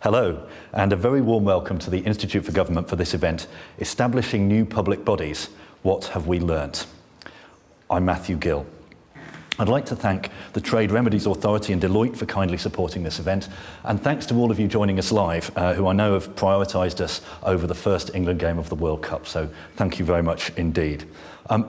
Hello, and a very warm welcome to the Institute for Government for this event, Establishing New Public Bodies, What Have We Learnt? I'm Matthew Gill. I'd like to thank the Trade Remedies Authority and Deloitte for kindly supporting this event, and thanks to all of you joining us live, who I know have prioritised us over the first England game of the World Cup, so thank you very much indeed.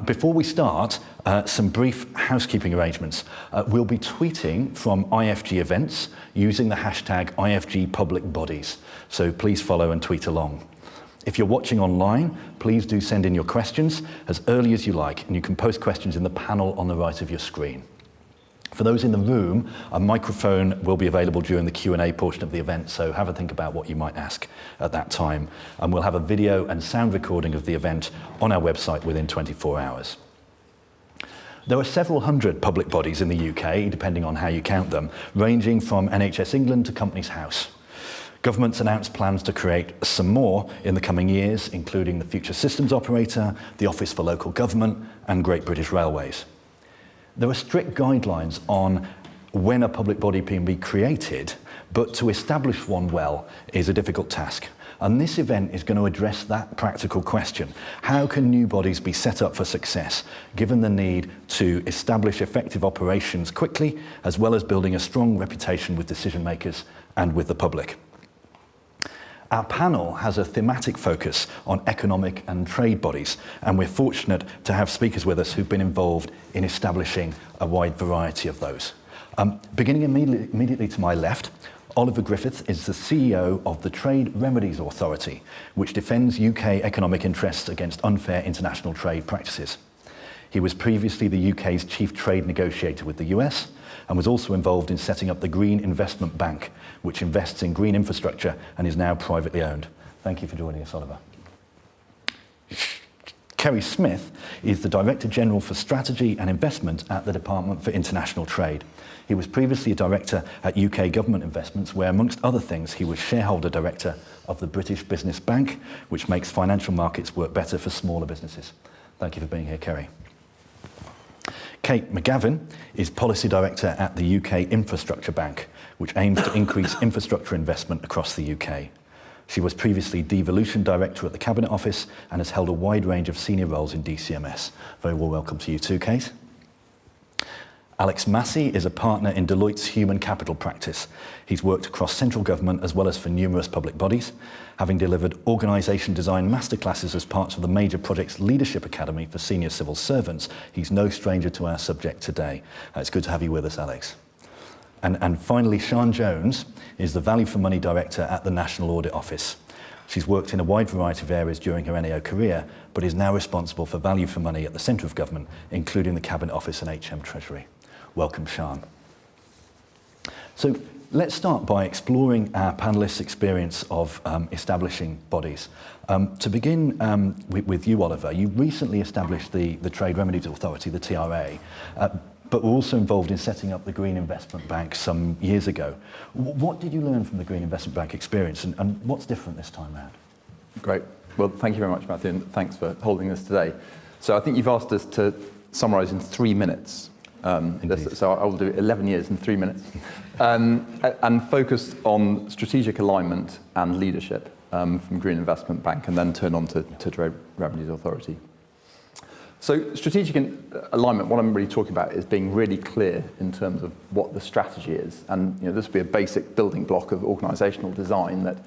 Before we start, some brief housekeeping arrangements. We'll be tweeting from IFG events using the hashtag IFG Public Bodies, so please follow and tweet along. If you're watching online, please do send in your questions as early as you like, and you can post questions in the panel on the right of your screen. For those in the room, a microphone will be available during the Q&A portion of the event, so have a think about what you might ask at that time. And we'll have a video and sound recording of the event on our website within 24 hours. There are several hundred public bodies in the UK, depending on how you count them, ranging from NHS England to Companies House. Government's announced plans to create some more in the coming years, including the Future Systems Operator, the Office for Local Government, and Great British Railways. There are strict guidelines on when a public body can be created, but to establish one well is a difficult task. And this event is going to address that practical question. How can new bodies be set up for success, given the need to establish effective operations quickly, as well as building a strong reputation with decision makers and with the public? Our panel has a thematic focus on economic and trade bodies, and we're fortunate to have speakers with us who've been involved in establishing a wide variety of those. Beginning immediately to my left, Oliver Griffith is the CEO of the Trade Remedies Authority, which defends UK economic interests against unfair international trade practices. He was previously the UK's chief trade negotiator with the US, and was also involved in setting up the Green Investment Bank, which invests in green infrastructure and is now privately owned. Thank you for joining us, Oliver. Kerry Smith is the Director General for Strategy and Investment at the Department for International Trade. He was previously a director at UK Government Investments, where, amongst other things, he was shareholder director of the British Business Bank, which makes financial markets work better for smaller businesses. Thank you for being here, Kerry. Kate McGavin is Policy Director at the UK Infrastructure Bank, which aims to increase infrastructure investment across the UK. She was previously Devolution Director at the Cabinet Office and has held a wide range of senior roles in DCMS. Very well welcome to you too, Kate. Alex Massey is a partner in Deloitte's human capital practice. He's worked across central government as well as for numerous public bodies, having delivered organisation design masterclasses as parts of the Major Projects Leadership Academy for senior civil servants. He's no stranger to our subject today. It's good to have you with us, Alex. And finally, Sian Jones is the Value for Money Director at the National Audit Office. She's worked in a wide variety of areas during her NAO career, but is now responsible for value for money at the centre of government, including the Cabinet Office and HM Treasury. Welcome, Sian. So let's start by exploring our panellists' experience of establishing bodies. To begin with you, Oliver, you recently established the Trade Remedies Authority, the TRA, but were also involved in setting up the Green Investment Bank some years ago. What did you learn from the Green Investment Bank experience, and what's different this time around? Great. Well, thank you very much, Matthew, and thanks for holding this today. So I think you've asked us to summarise in 3 minutes. So I will do 11 years in 3 minutes, and focus on strategic alignment and leadership from Green Investment Bank, and then turn on to Trade Remedies Authority. So strategic alignment, what I'm really talking about is being really clear in terms of what the strategy is, and this will be a basic building block of organisational design, that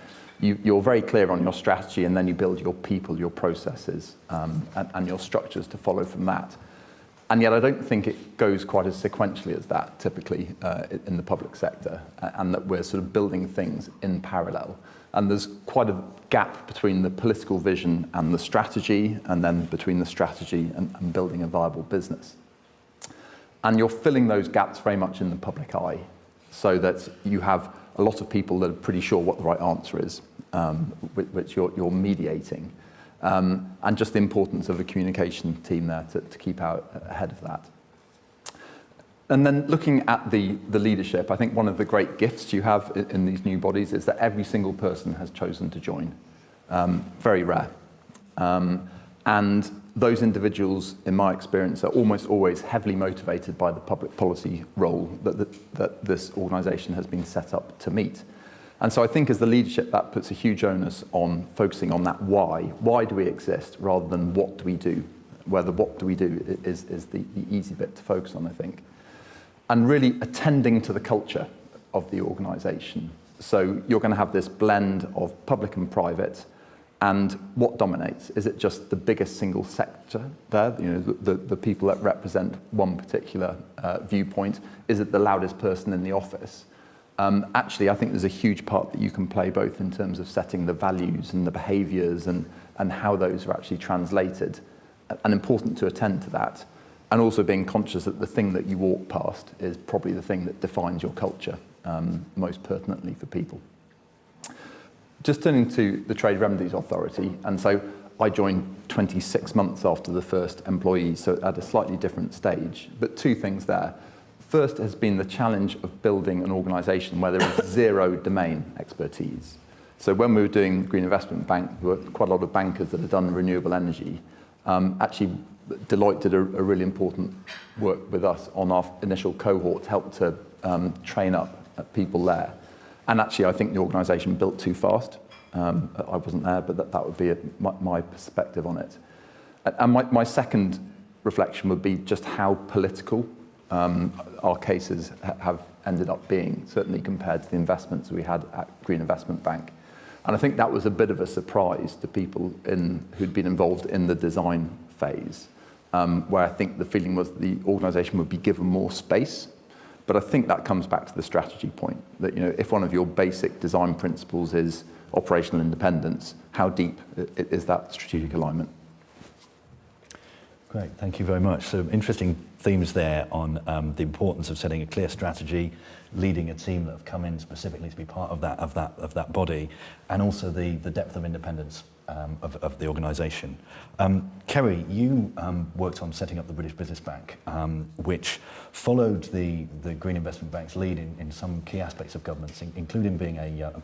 you're very clear on your strategy, and then you build your people, your processes, and your structures to follow from that. And yet I don't think it goes quite as sequentially as that typically in the public sector, and that we're sort of building things in parallel. And there's quite a gap between the political vision and the strategy, and then between the strategy and building a viable business. And you're filling those gaps very much in the public eye, so that you have a lot of people that are pretty sure what the right answer is, which you're mediating. And just the importance of a communication team there to keep out ahead of that. And then looking at the leadership, I think one of the great gifts you have in these new bodies is that every single person has chosen to join. Very rare. And those individuals, in my experience, are almost always heavily motivated by the public policy role that this organisation has been set up to meet. And so I think as the leadership, that puts a huge onus on focusing on that why. Why do we exist rather than what do we do? Where the what do we do is the easy bit to focus on, I think. And really attending to the culture of the organisation. So you're going to have this blend of public and private, and what dominates? Is it just the biggest single sector there, you know, the people that represent one particular viewpoint? Is it the loudest person in the office? Actually, I think there's a huge part that you can play both in terms of setting the values and the behaviours and how those are actually translated, and important to attend to that, and also being conscious that the thing that you walk past is probably the thing that defines your culture most pertinently for people. Just turning to the Trade Remedies Authority, and so I joined 26 months after the first employee, so at a slightly different stage, but two things there. First has been the challenge of building an organisation where there is zero domain expertise. So when we were doing Green Investment Bank, there were quite a lot of bankers that had done renewable energy. Actually, Deloitte did a really important work with us on our initial cohort, helped to train up people there. And actually, I think the organisation built too fast. I wasn't there, but that would be my perspective on it. And my second reflection would be just how political our cases have ended up being, certainly compared to the investments we had at Green Investment Bank. And I think that was a bit of a surprise to people who'd been involved in the design phase, where I think the feeling was the organisation would be given more space. But I think that comes back to the strategy point, that, you know, if one of your basic design principles is operational independence, how deep is that strategic alignment? Great, thank you very much. So interesting themes there on the importance of setting a clear strategy, leading a team that have come in specifically to be part of that body, and also the depth of independence of the organisation. Kerry, you worked on setting up the British Business Bank, which followed the Green Investment Bank's lead in some key aspects of governance, including being a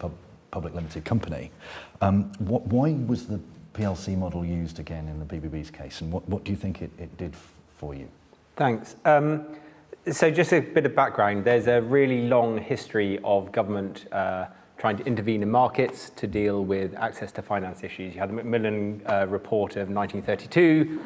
public limited company. Why was the PLC model used again in the BBB's case, and what do you think it did for you? Thanks. So just a bit of background, there's a really long history of government trying to intervene in markets to deal with access to finance issues. You had the Macmillan report of 1932,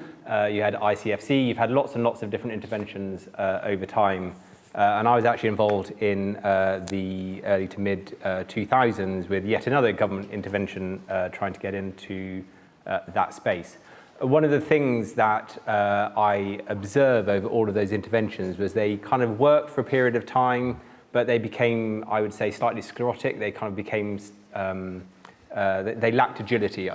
you had ICFC, you've had lots and lots of different interventions over time. And I was actually involved in the early to mid 2000s with yet another government intervention trying to get into that space. One of the things that I observe over all of those interventions was they kind of worked for a period of time, but they became, I would say, slightly sclerotic. They kind of became, they lacked agility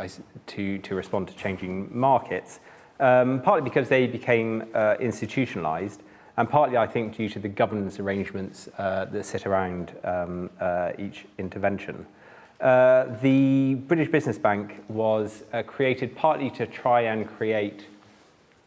to respond to changing markets, partly because they became institutionalized, and partly, I think, due to the governance arrangements that sit around each intervention. The British Business Bank was created partly to try and create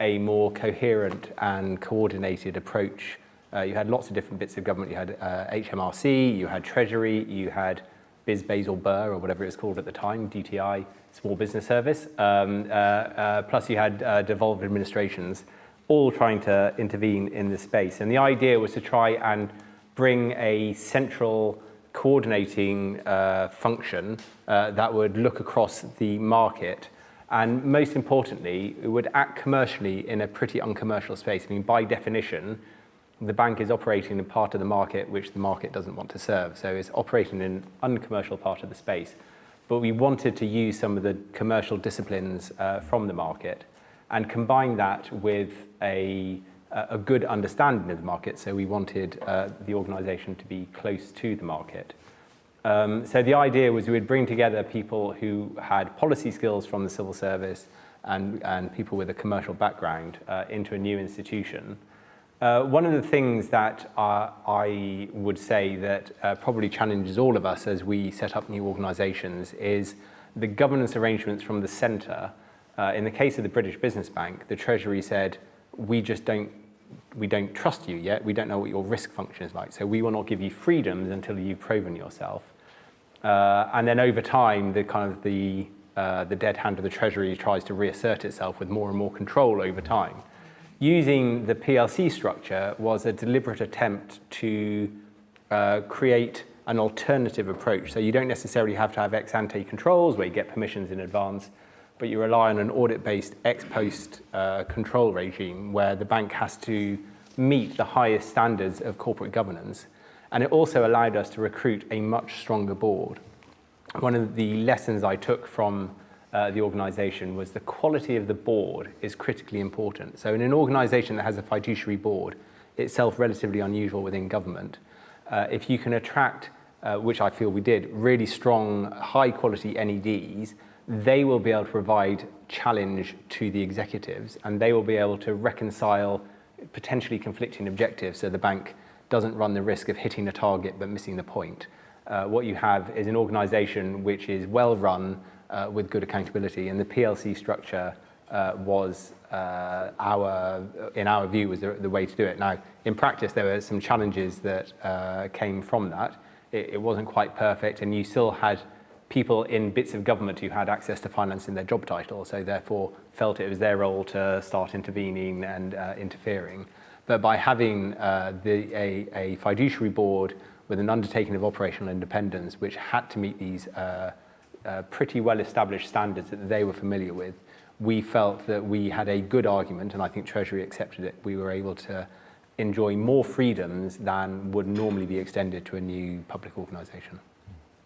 a more coherent and coordinated approach. You had lots of different bits of government. You had HMRC, you had Treasury, you had Biz Basil Burr, or whatever it was called at the time, DTI, Small Business Service. Plus you had devolved administrations, all trying to intervene in this space. And the idea was to try and bring a central coordinating function that would look across the market, and most importantly, it would act commercially in a pretty uncommercial space. I mean, by definition, the bank is operating in part of the market which the market doesn't want to serve, so it's operating in an uncommercial part of the space. But we wanted to use some of the commercial disciplines from the market and combine that with a good understanding of the market, so we wanted the organisation to be close to the market. So the idea was we would bring together people who had policy skills from the civil service and people with a commercial background into a new institution. One of the things that I would say that probably challenges all of us as we set up new organisations is the governance arrangements from the centre. In the case of the British Business Bank, the Treasury said, we don't trust you yet, we don't know what your risk function is like, so we will not give you freedoms until you've proven yourself. And then over time, the dead hand of the Treasury tries to reassert itself with more and more control over time. Using the PLC structure was a deliberate attempt to create an alternative approach. So you don't necessarily have to have ex-ante controls where you get permissions in advance, but you rely on an audit-based ex-post control regime where the bank has to meet the highest standards of corporate governance. And it also allowed us to recruit a much stronger board. One of the lessons I took from the organisation was the quality of the board is critically important. So in an organisation that has a fiduciary board, itself relatively unusual within government, if you can attract, which I feel we did, really strong, high-quality NEDs, they will be able to provide challenge to the executives, and they will be able to reconcile potentially conflicting objectives so the bank doesn't run the risk of hitting a target but missing the point. What you have is an organisation which is well run with good accountability, and the PLC structure was in our view, was the way to do it. Now, in practice, there were some challenges that came from that. It wasn't quite perfect, and you still had people in bits of government who had access to finance in their job title, so therefore felt it was their role to start intervening and interfering. But by having a fiduciary board with an undertaking of operational independence, which had to meet these pretty well-established standards that they were familiar with, we felt that we had a good argument, and I think Treasury accepted it. We were able to enjoy more freedoms than would normally be extended to a new public organisation.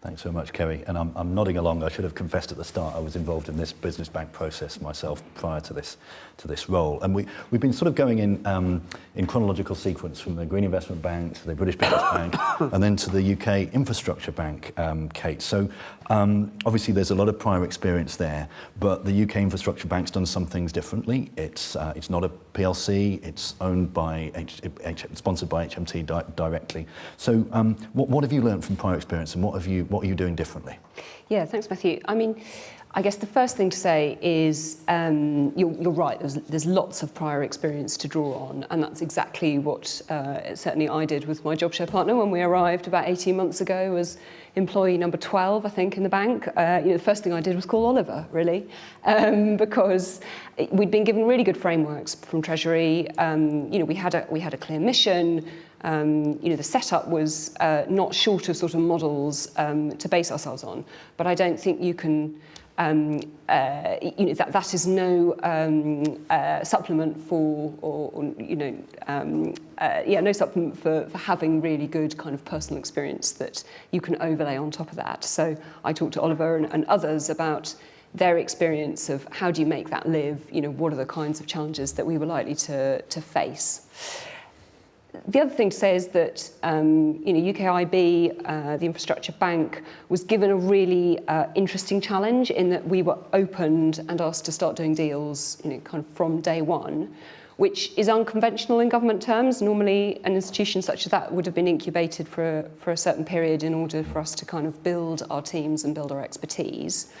Thanks so much, Kerry. And I'm nodding along. I should have confessed at the start I was involved in this business bank process myself prior to this role. And we've been sort of going in chronological sequence from the Green Investment Bank to the British Business Bank and then to the UK Infrastructure Bank, Kate. So obviously there's a lot of prior experience there, but the UK Infrastructure Bank's done some things differently. It's not a PLC. It's owned by sponsored by HMT directly. So what have you learned from prior experience, and what are you doing differently? Yeah, thanks, Matthew. I mean, I guess the first thing to say is you're right, there's lots of prior experience to draw on, and that's exactly what certainly I did with my job share partner when we arrived about 18 months ago as employee number 12, I think, in the bank. The first thing I did was call Oliver, really, because we'd been given really good frameworks from Treasury. We had a clear mission. The setup was not short of sort of models to base ourselves on, but I don't think you can. That is no supplement for, no supplement for having really good kind of personal experience that you can overlay on top of that. So I talked to Oliver and others about their experience of how do you make that live. What are the kinds of challenges that we were likely to face. The other thing to say is that UKIB, the infrastructure bank, was given a really interesting challenge in that we were opened and asked to start doing deals, kind of from day one, which is unconventional in government terms. Normally, an institution such as that would have been incubated for a certain period in order for us to kind of build our teams and build our expertise.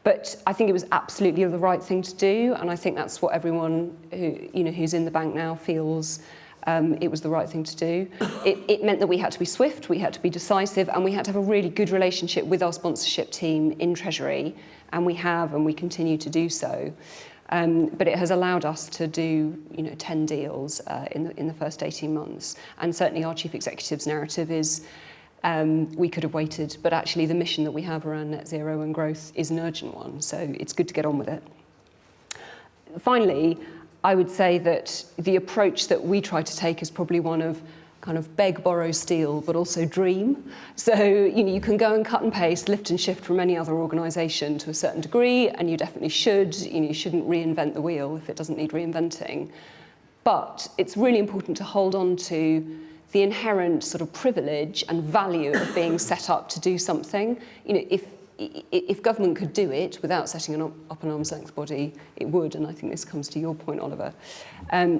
But I think it was absolutely the right thing to do, and I think that's what everyone who's in the bank now feels. It was the right thing to do. It meant that we had to be swift, we had to be decisive, and we had to have a really good relationship with our sponsorship team in Treasury, and we continue to do so. But it has allowed us to do 10 deals in the first 18 months. And certainly our chief executive's narrative is we could have waited, but actually the mission that we have around net zero and growth is an urgent one, so it's good to get on with it. Finally, I would say that the approach that we try to take is probably one of kind of beg, borrow, steal, but also dream. So, you can go and cut and paste, lift and shift from any other organisation to a certain degree, and you definitely should. You shouldn't reinvent the wheel if it doesn't need reinventing. But it's really important to hold on to the inherent sort of privilege and value of being set up to do something. If government could do it without setting up an arm's length body, it would, and I think this comes to your point, Oliver.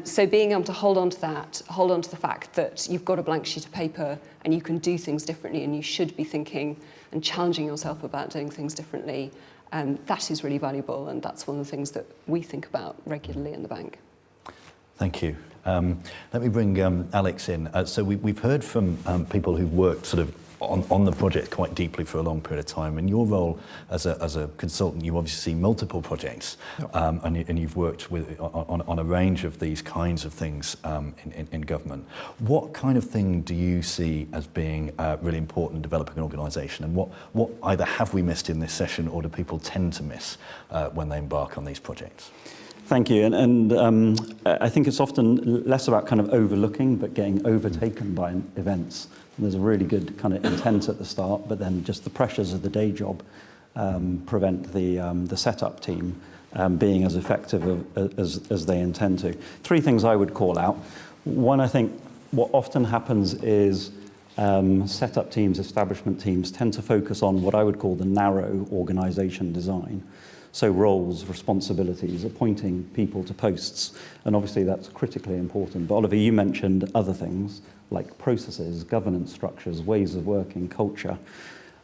So being able to hold on to that, hold on to the fact that you've got a blank sheet of paper and you can do things differently, and you should be thinking and challenging yourself about doing things differently, that is really valuable, and that's one of the things that we think about regularly in the bank. Thank you. Let me bring Alex in. So we've heard from people who've worked sort of on the project quite deeply for a long period of time. In your role as a consultant, you obviously see multiple projects, and you've worked on a range of these kinds of things in government. What kind of thing do you see as being really important in developing an organisation, and what either have we missed in this session, or do people tend to miss when they embark on these projects? Thank you, and I think it's often less about kind of overlooking, but getting overtaken by events. And there's a really good kind of intent at the start, but then just the pressures of the day job prevent the setup team being as effective as they intend to. Three things I would call out. One, I think what often happens is setup teams, establishment teams tend to focus on what I would call the narrow organisation design. So roles, responsibilities, appointing people to posts, and obviously that's critically important. But Oliver, you mentioned other things like processes, governance structures, ways of working, culture.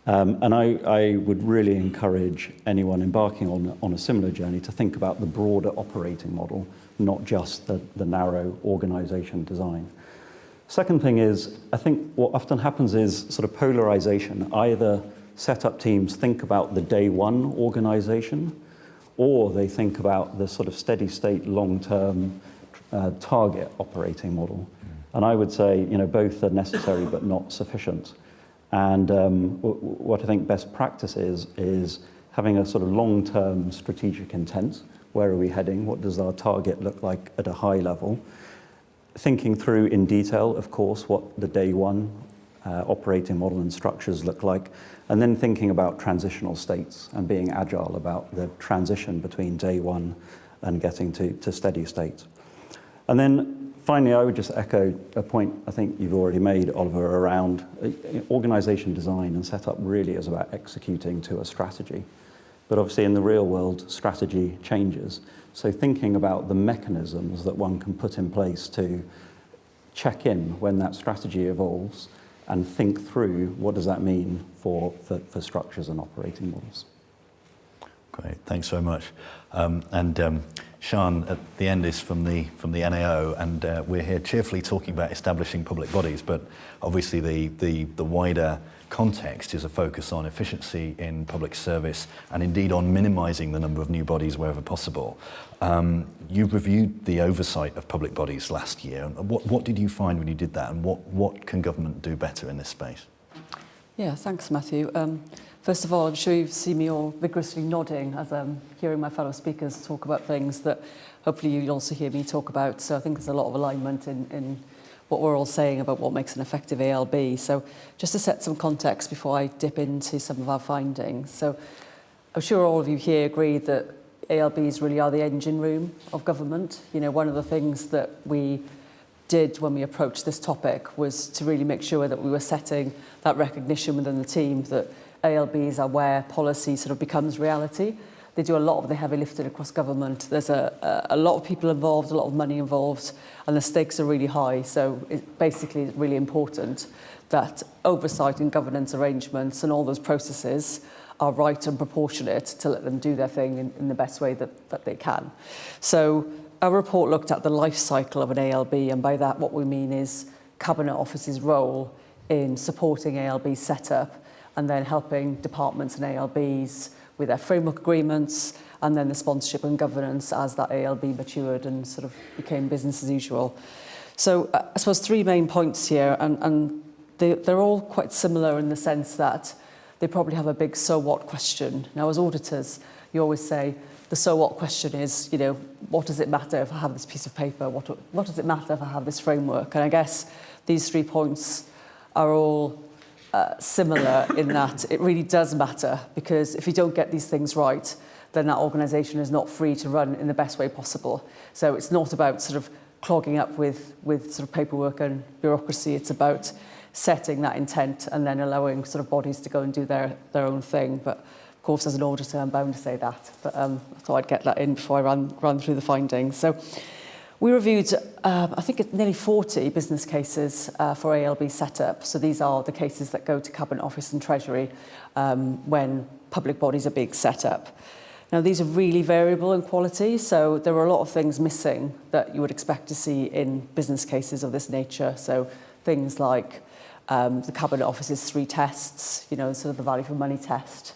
And I would really encourage anyone embarking on a similar journey to think about the broader operating model, not just the narrow organisation design. Second thing is, I think what often happens is sort of polarisation. Either setup teams think about the day one organisation, or they think about the sort of steady state long-term target operating model. And I would say, both are necessary but not sufficient. And what I think best practice is having a sort of long-term strategic intent. Where are we heading? What does our target look like at a high level? Thinking through in detail, of course, what the day one operating model and structures look like, and then thinking about transitional states and being agile about the transition between day one and getting to steady state. And then finally, I would just echo a point I think you've already made, Oliver, around organisation design and setup really is about executing to a strategy. But obviously in the real world, strategy changes. So thinking about the mechanisms that one can put in place to check in when that strategy evolves and think through what does that mean for structures and operating models. Great, thanks very much. Sian, at the end is from the NAO, and we're here cheerfully talking about establishing public bodies, but obviously the wider context is a focus on efficiency in public service and indeed on minimising the number of new bodies wherever possible. You've reviewed the oversight of public bodies last year. What did you find when you did that, and what can government do better in this space? Yeah, thanks, Matthew. First of all, I'm sure you've seen me all vigorously nodding as I'm hearing my fellow speakers talk about things that hopefully you'll also hear me talk about. So I think there's a lot of alignment in what we're all saying about what makes an effective ALB. So just to set some context before I dip into some of our findings. So I'm sure all of you here agree that ALBs really are the engine room of government. One of the things that we did when we approached this topic was to really make sure that we were setting that recognition within the team that ALBs are where policy sort of becomes reality. They do a lot of the heavy lifting across government. There's a lot of people involved, a lot of money involved, and the stakes are really high. So it's basically really important that oversight and governance arrangements and all those processes are right and proportionate to let them do their thing in the best way that they can. So our report looked at the life cycle of an ALB, and by that what we mean is Cabinet Office's role in supporting ALB setup and then helping departments and ALBs with their framework agreements, and then the sponsorship and governance as that ALB matured and sort of became business as usual. So I suppose three main points here, and they're all quite similar in the sense that they probably have a big so what question. Now, as auditors, you always say the so what question is, what does it matter if I have this piece of paper? What does it matter if I have this framework? And I guess these 3 points are all similar in that it really does matter, because if you don't get these things right, then that organisation is not free to run in the best way possible. So it's not about sort of clogging up with sort of paperwork and bureaucracy. It's about setting that intent and then allowing sort of bodies to go and do their own thing. But of course, as an auditor, I'm bound to say that. But I thought I'd get that in before I run through the findings. So we reviewed, I think it's nearly 40 business cases for ALB setup. So these are the cases that go to Cabinet Office and Treasury when public bodies are being set up. Now, these are really variable in quality, so there are a lot of things missing that you would expect to see in business cases of this nature. So things like The Cabinet Office's 3 tests, you know, sort of the value for money test.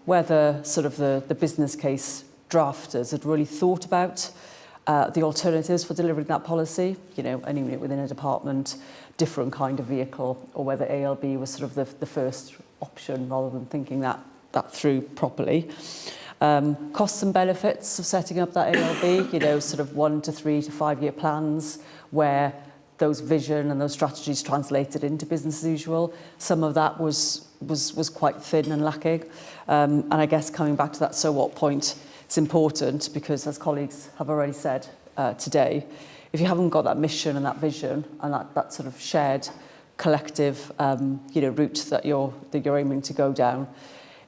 Whether sort of the business case drafters had really thought about the alternatives for delivering that policy, you know, any unit within a department, different kind of vehicle, or whether ALB was sort of the first option rather than thinking that through properly. Costs and benefits of setting up that ALB, you know, sort of 1 to 3 to 5 year plans where those vision and those strategies translated into business as usual. Some of that was quite thin and lacking. And I guess coming back to that so what point, it's important because, as colleagues have already said today, if you haven't got that mission and that vision and that sort of shared collective you know, route that you're aiming to go down,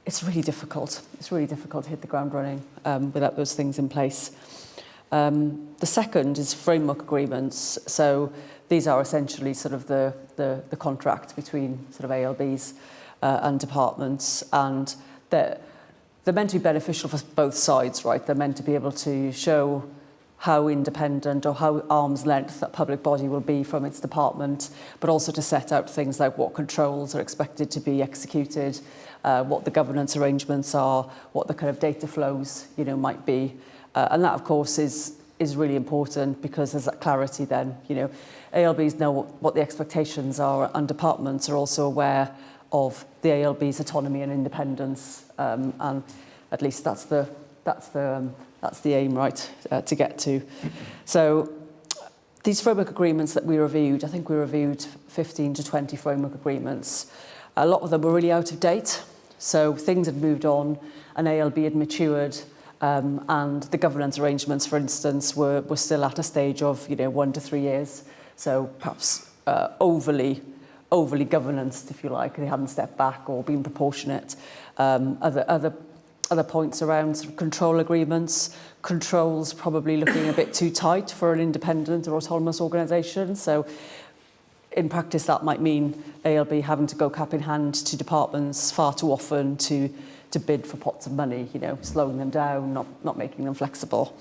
it's really difficult. It's really difficult to hit the ground running without those things in place. The second is framework agreements. So these are essentially sort of the contract between sort of ALBs and departments, and they're meant to be beneficial for both sides, right? They're meant to be able to show how independent or how arm's length that public body will be from its department, but also to set out things like what controls are expected to be executed, what the governance arrangements are, what the kind of data flows, you know, might be. And that, of course, is really important because there's that clarity then, you know. ALBs know what the expectations are, and departments are also aware of the ALB's autonomy and independence, and at least that's the aim, right, to get to. So these framework agreements that we reviewed, I think we reviewed 15 to 20 framework agreements. A lot of them were really out of date, so things had moved on, and ALB had matured, and the governance arrangements, for instance, were still at a stage of, you know, 1 to 3 years, so perhaps overly governanced, if you like. They hadn't stepped back or been proportionate. Other points around sort of control agreements, controls probably looking a bit too tight for an independent or autonomous organisation. So in practice, that might mean ALB having to go cap in hand to departments far too often to bid for pots of money, you know, slowing them down, not making them flexible.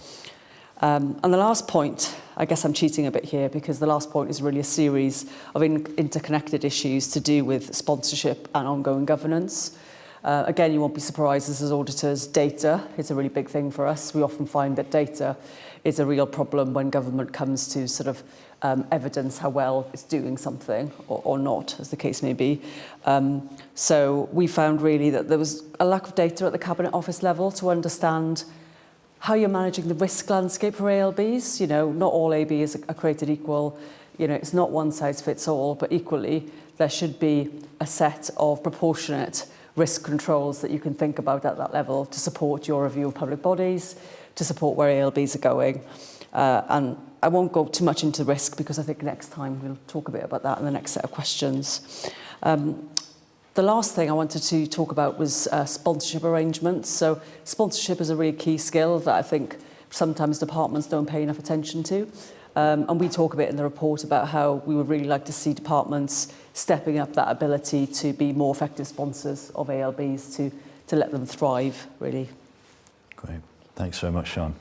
And the last point, I guess I'm cheating a bit here because the last point is really a series of interconnected issues to do with sponsorship and ongoing governance. Again, you won't be surprised as auditors, data is a really big thing for us. We often find that data is a real problem when government comes to sort of evidence how well it's doing something or not, as the case may be. So we found really that there was a lack of data at the Cabinet Office level to understand how you're managing the risk landscape for ALBs. You know, not all ABs are created equal. You know, it's not one size fits all, but equally there should be a set of proportionate risk controls that you can think about at that level to support your review of public bodies, to support where ALBs are going. And I won't go too much into risk because I think next time we'll talk a bit about that in the next set of questions. The last thing I wanted to talk about was sponsorship arrangements. So sponsorship is a really key skill that I think sometimes departments don't pay enough attention to. And we talk a bit in the report about how we would really like to see departments stepping up that ability to be more effective sponsors of ALBs, to let them thrive, really. Great. Thanks very much, Sian.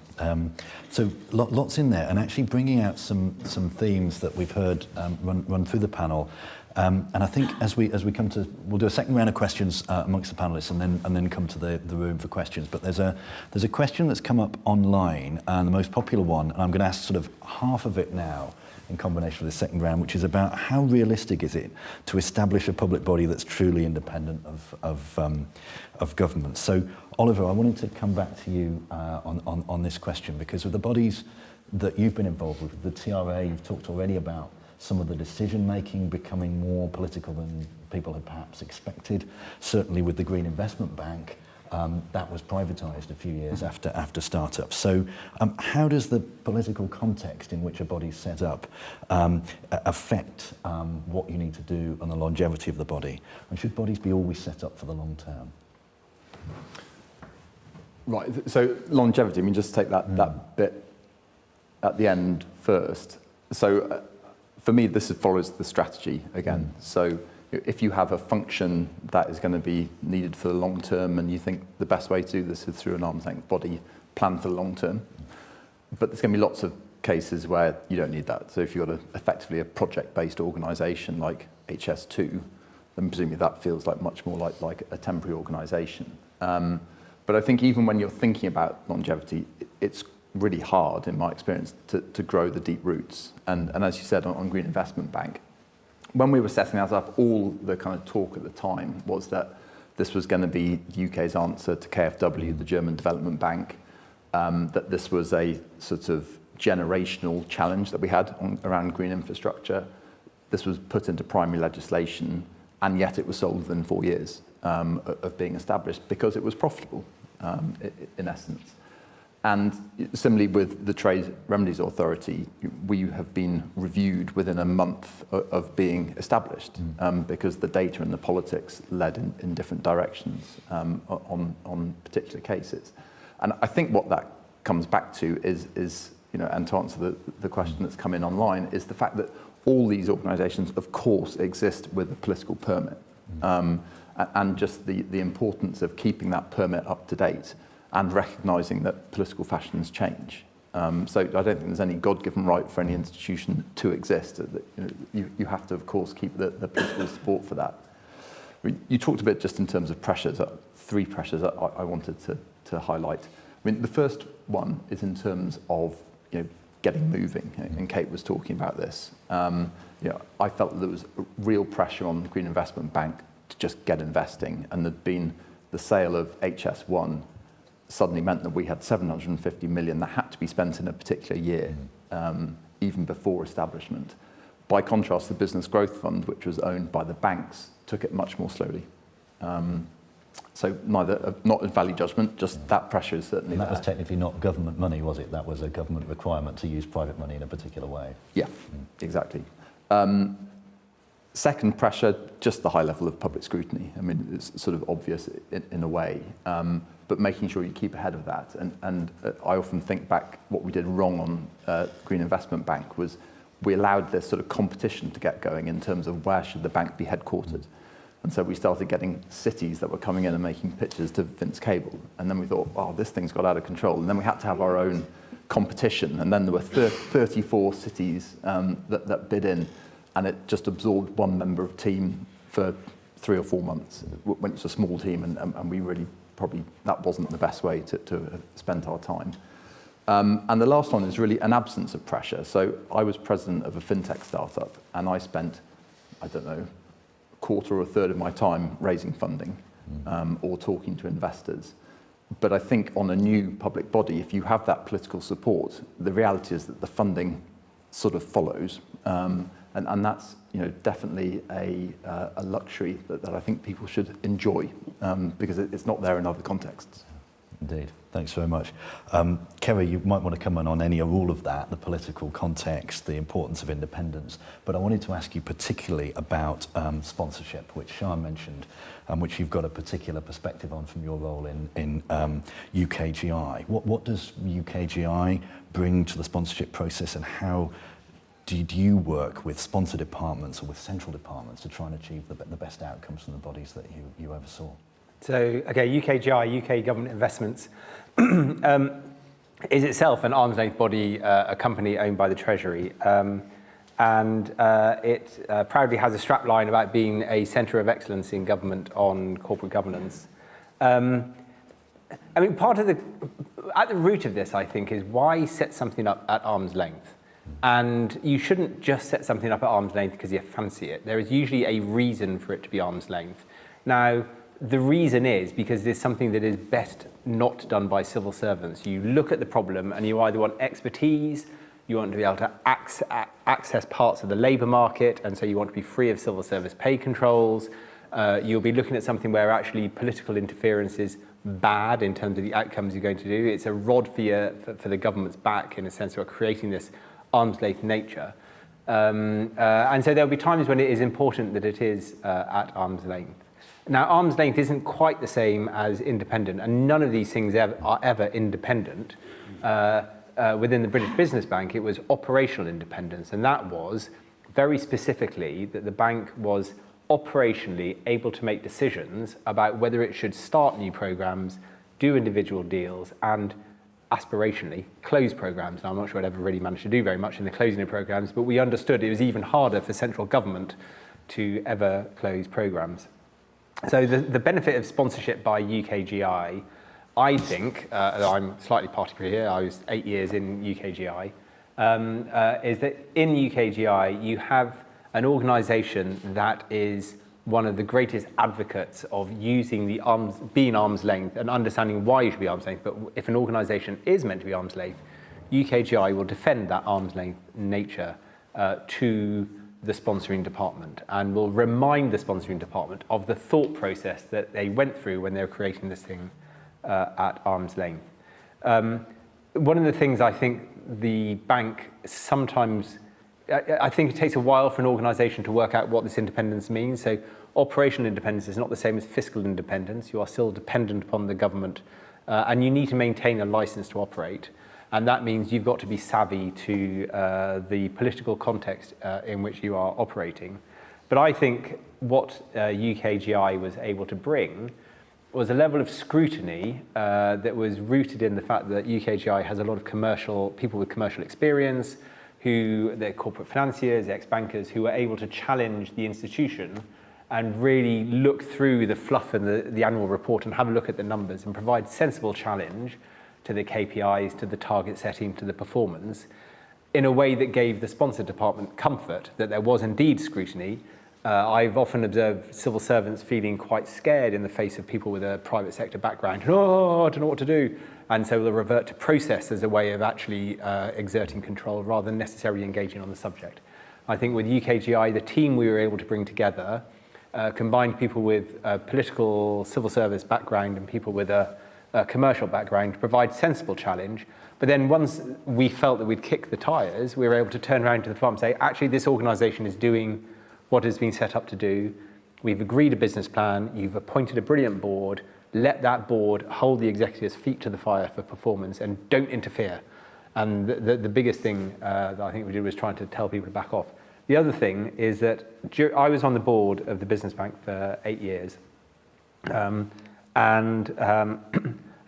So lots in there, and actually bringing out some themes that we've heard run through the panel. And I think as we come to, we'll do a second round of questions amongst the panelists, and then come to the room for questions. But there's a question that's come up online, and the most popular one, and I'm going to ask sort of half of it now in combination with the second round, which is about how realistic is it to establish a public body that's truly independent of government. So Oliver, I wanted to come back to you on this question, because with the bodies that you've been involved with, the TRA, you've talked already about some of the decision-making becoming more political than people had perhaps expected. Certainly with the Green Investment Bank, that was privatised a few years after start-up. So how does the political context in which a body's set up affect what you need to do and the longevity of the body? And should bodies be always set up for the long term? Right, so longevity, I mean, just take that bit at the end first. So for me, this follows the strategy again. So if you have a function that is going to be needed for the long term, and you think the best way to do this is through an arm's length body, plan for the long term. But there's going to be lots of cases where you don't need that. So if you've got effectively a project-based organisation like HS2, then presumably that feels like much more like a temporary organisation. But I think even when you're thinking about longevity, it's really hard, in my experience, to grow the deep roots. And as you said on Green Investment Bank, when we were setting that up, all the kind of talk at the time was that this was going to be the UK's answer to KfW, the German Development Bank, that this was a sort of generational challenge that we had around green infrastructure. This was put into primary legislation, and yet it was sold within 4 years of being established because it was profitable, in essence. And similarly with the Trade Remedies Authority, we have been reviewed within a month of being established because the data and the politics led in different directions on particular cases. And I think what that comes back to is and to answer the question that's come in online, is the fact that all these organisations, of course, exist with a political permit. And just the importance of keeping that permit up to date and recognising that political fashions change. So I don't think there's any God-given right for any institution to exist. You have to, of course, keep the political support for that. You talked a bit just in terms of pressures, 3 pressures I wanted to highlight. I mean, the first one is in terms of getting moving, and Kate was talking about this. I felt that there was real pressure on the Green Investment Bank to just get investing, and there'd been the sale of HS1 suddenly meant that we had 750 million that had to be spent in a particular year, even before establishment. By contrast, the Business Growth Fund, which was owned by the banks, took it much more slowly. So not a value judgment, just that pressure is certainly and that there. was technically not government money, was it? That was a government requirement to use private money in a particular way. Yeah, exactly. Second pressure, just the high level of public scrutiny. I mean, it's sort of obvious in a way, but making sure you keep ahead of that. And I often think back what we did wrong on Green Investment Bank was we allowed this sort of competition to get going in terms of where should the bank be headquartered. And so we started getting cities that were coming in and making pitches to Vince Cable. And then we thought, wow, this thing's got out of control. And then we had to have our own competition. And then there were 34 cities that bid in. And it just absorbed one member of team for 3 or 4 months when it's a small team. And we really probably, that wasn't the best way to have spent our time. And the last one is really an absence of pressure. So I was president of a fintech startup, and I spent, I don't know, a quarter or a third of my time raising funding or talking to investors. But I think on a new public body, if you have that political support, the reality is that the funding sort of follows. And that's definitely a luxury that I think people should enjoy because it's not there in other contexts. Indeed. Thanks very much. Kerry, you might want to come in on any or all of that, the political context, the importance of independence, but I wanted to ask you particularly about sponsorship, which Sian mentioned, which you've got a particular perspective on from your role in UKGI. What does UKGI bring to the sponsorship process, and how do you work with sponsor departments or with central departments to try and achieve the best outcomes from the bodies that you oversaw? So, okay, UKGI, UK Government Investments, is itself an arm's length body, a company owned by the Treasury, and it proudly has a strapline about being a centre of excellence in government on corporate governance. I mean, at the root of this, I think, is why set something up at arm's length? And you shouldn't just set something up at arm's length because you fancy it. There is usually a reason for it to be arm's length. Now, the reason is because it is something that is best not done by civil servants. You look at the problem and you either want expertise, you want to be able to access parts of the labour market, and so you want to be free of civil service pay controls. You'll be looking at something where actually political interference is bad in terms of the outcomes you're going to do. It's a rod for the government's back, in a sense, of creating this arm's length nature. And so there'll be times when it is important that it is at arm's length. Now, arm's length isn't quite the same as independent, and none of these things are ever independent. Within the British Business Bank, it was operational independence, and that was very specifically that the bank was operationally able to make decisions about whether it should start new programs, do individual deals, and aspirationally, close programs. Now, I'm not sure I'd ever really managed to do very much in the closing of programs, but we understood it was even harder for central government to ever close programs. So the benefit of sponsorship by UKGI, I think, I'm slightly party pooper here, I was 8 years in UKGI, is that in UKGI you have an organisation that is one of the greatest advocates of using being arm's length and understanding why you should be arm's length. But if an organisation is meant to be arm's length, UKGI will defend that arm's length nature to the sponsoring department and will remind the sponsoring department of the thought process that they went through when they were creating this thing at arm's length. One of the things I think the bank sometimes, I think it takes a while for an organisation to work out what this independence means. So operational independence is not the same as fiscal independence. You are still dependent upon the government and you need to maintain a licence to operate. And that means you've got to be savvy to the political context in which you are operating. But I think what UKGI was able to bring was a level of scrutiny that was rooted in the fact that UKGI has a lot of people with commercial experience, they're corporate financiers, ex-bankers, who are able to challenge the institution and really look through the fluff in the annual report and have a look at the numbers and provide sensible challenge to the KPIs, to the target setting, to the performance, in a way that gave the sponsor department comfort that there was indeed scrutiny. I've often observed civil servants feeling quite scared in the face of people with a private sector background. Oh, I don't know what to do. And so they'll revert to process as a way of actually exerting control rather than necessarily engaging on the subject. I think with UKGI, the team we were able to bring together combined people with a political civil service background and people with a commercial background to provide sensible challenge. But then once we felt that we'd kicked the tires, we were able to turn around to the department and say, actually, this organisation is doing what has been set up to do. We've agreed a business plan. You've appointed a brilliant board. Let that board hold the executives' feet to the fire for performance and don't interfere. And the biggest thing that I think we did was trying to tell people to back off. The other thing is that I was on the board of the business bank for 8 years. I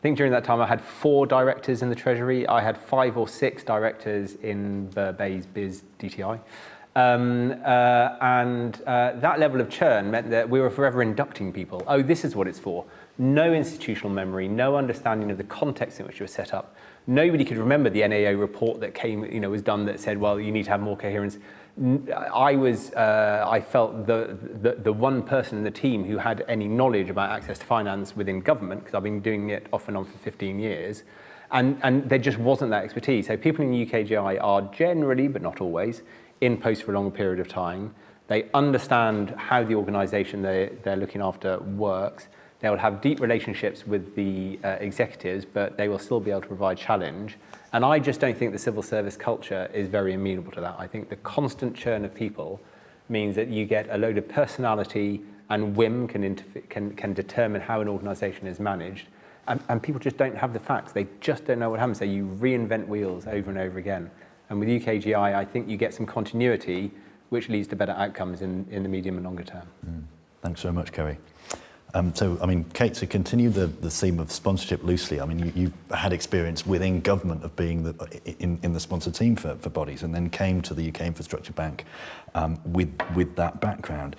think during that time I had 4 directors in the Treasury. I had 5 or 6 directors in Bayes Biz DTI. That level of churn meant that we were forever inducting people. Oh, this is what it's for. No institutional memory, no understanding of the context in which it was set up. Nobody could remember the NAO report that was done that said, well, you need to have more coherence. I felt the one person in the team who had any knowledge about access to finance within government, because I've been doing it off and on for 15 years, and there just wasn't that expertise. So people in UKGI are generally, but not always, in post for a longer period of time. They understand how the organisation they're looking after works. They will have deep relationships with the executives, but they will still be able to provide challenge. And I just don't think the civil service culture is very amenable to that. I think the constant churn of people means that you get a load of personality and whim can determine how an organisation is managed. And people just don't have the facts. They just don't know what happens. So you reinvent wheels over and over again. And with UKGI, I think you get some continuity, which leads to better outcomes in the medium and longer term. Thanks so much, Kerry. Kate, to continue the theme of sponsorship loosely, you've had experience within government of being in the sponsor team for bodies, and then came to the UK Infrastructure Bank with that background.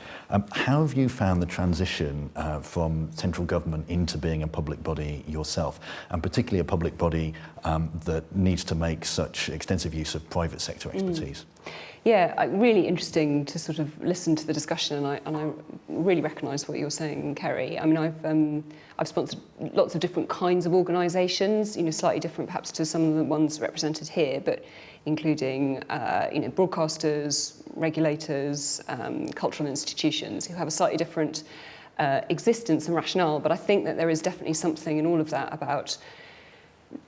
How have you found the transition from central government into being a public body yourself, and particularly a public body that needs to make such extensive use of private sector expertise? Yeah, really interesting to sort of listen to the discussion, and I really recognise what you're saying, Kerry. I've sponsored lots of different kinds of organisations, slightly different perhaps to some of the ones represented here, but including broadcasters, regulators, cultural institutions who have a slightly different existence and rationale. But I think that there is definitely something in all of that about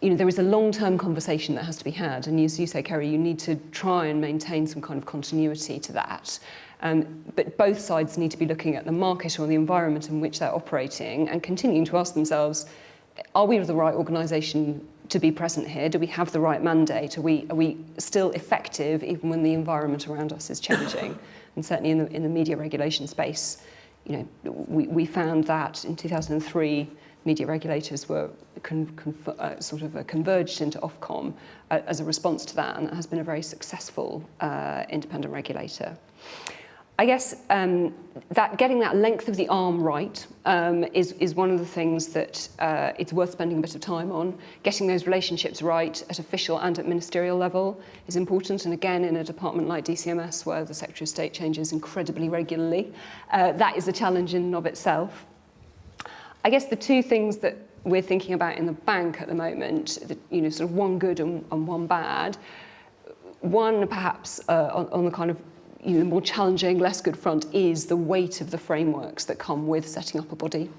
there is a long-term conversation that has to be had, and as you say, Kerry, you need to try and maintain some kind of continuity to that. But both sides need to be looking at the market or the environment in which they're operating and continuing to ask themselves, are we the right organisation to be present here? Do we have the right mandate? Are we still effective even when the environment around us is changing? And certainly in the media regulation space, we found that in 2003, media regulators were sort of converged into Ofcom as a response to that, and that has been a very successful independent regulator. I guess that getting that length of the arm right is one of the things that it's worth spending a bit of time on. Getting those relationships right at official and at ministerial level is important, and again, in a department like DCMS, where the Secretary of State changes incredibly regularly, that is a challenge in and of itself. I guess the two things that we're thinking about in the bank at the moment, sort of one good and one bad. One, perhaps, on the kind of more challenging, less good front, is the weight of the frameworks that come with setting up a body.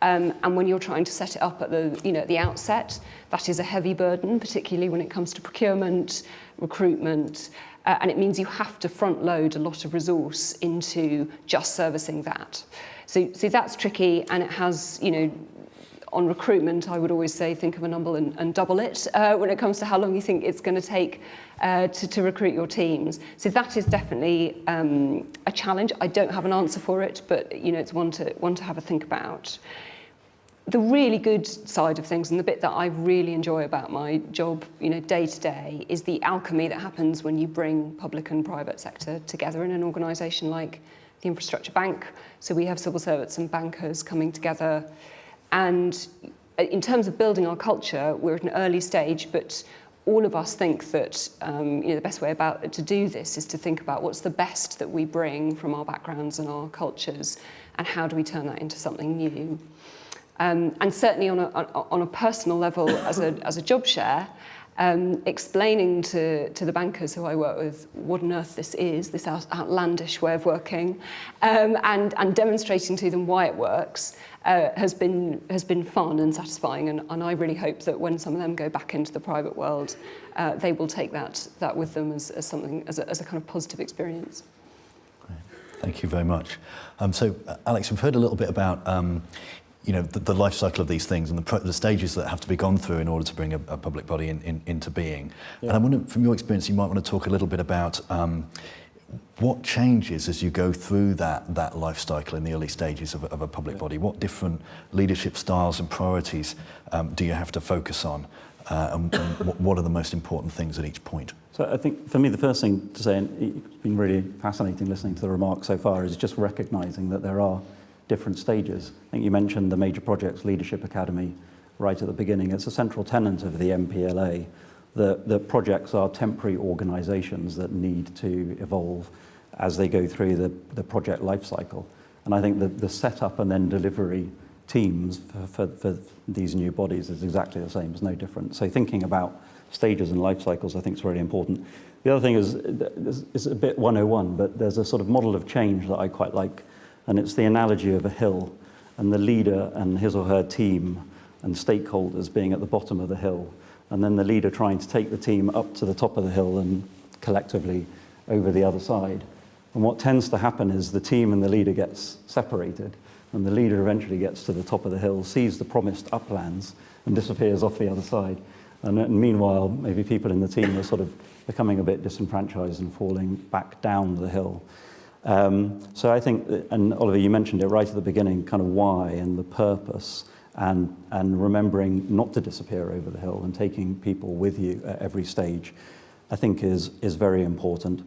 And when you're trying to set it up at the outset, that is a heavy burden, particularly when it comes to procurement, recruitment, and it means you have to front load a lot of resource into just servicing that. So that's tricky, and it has, on recruitment, I would always say think of a number and double it when it comes to how long you think it's going to take to recruit your teams. So that is definitely a challenge. I don't have an answer for it, but it's one to have a think about. The really good side of things, and the bit that I really enjoy about my job, day to day, is the alchemy that happens when you bring public and private sector together in an organisation like the Infrastructure Bank. So we have civil servants and bankers coming together. And in terms of building our culture, we're at an early stage, but all of us think that the best way to do this is to think about what's the best that we bring from our backgrounds and our cultures, and how do we turn that into something new. And certainly on a personal level, as a job share, explaining to the bankers who I work with what on earth this is, this outlandish way of working, and demonstrating to them why it works, has been fun and satisfying, and I really hope that when some of them go back into the private world, they will take that with them as something, as a kind of positive experience. Great. Thank you very much. So, Alex, we've heard a little bit about the life cycle of these things and the stages that have to be gone through in order to bring a public body into being. Yeah. And I wonder, from your experience, you might want to talk a little bit about what changes as you go through that life cycle in the early stages of a public body. What different leadership styles and priorities do you have to focus on? And what are the most important things at each point? So I think for me the first thing to say, and it's been really fascinating listening to the remarks so far, is just recognising that there are different stages. I think you mentioned the Major Projects Leadership Academy right at the beginning. It's a central tenet of the MPLA that projects are temporary organisations that need to evolve as they go through the project life cycle. And I think that the setup and then delivery teams for these new bodies is exactly the same, it's no different. So thinking about stages and life cycles I think is really important. The other thing is a bit 101, but there's a sort of model of change that I quite like, and it's the analogy of a hill and the leader and his or her team and stakeholders being at the bottom of the hill, and then the leader trying to take the team up to the top of the hill and collectively over the other side. And what tends to happen is the team and the leader gets separated, and the leader eventually gets to the top of the hill, sees the promised uplands, and disappears off the other side. And meanwhile, maybe people in the team are sort of becoming a bit disenfranchised and falling back down the hill. So I think, and Oliver, you mentioned it right at the beginning, kind of why and the purpose, and remembering not to disappear over the hill and taking people with you at every stage, I think is very important.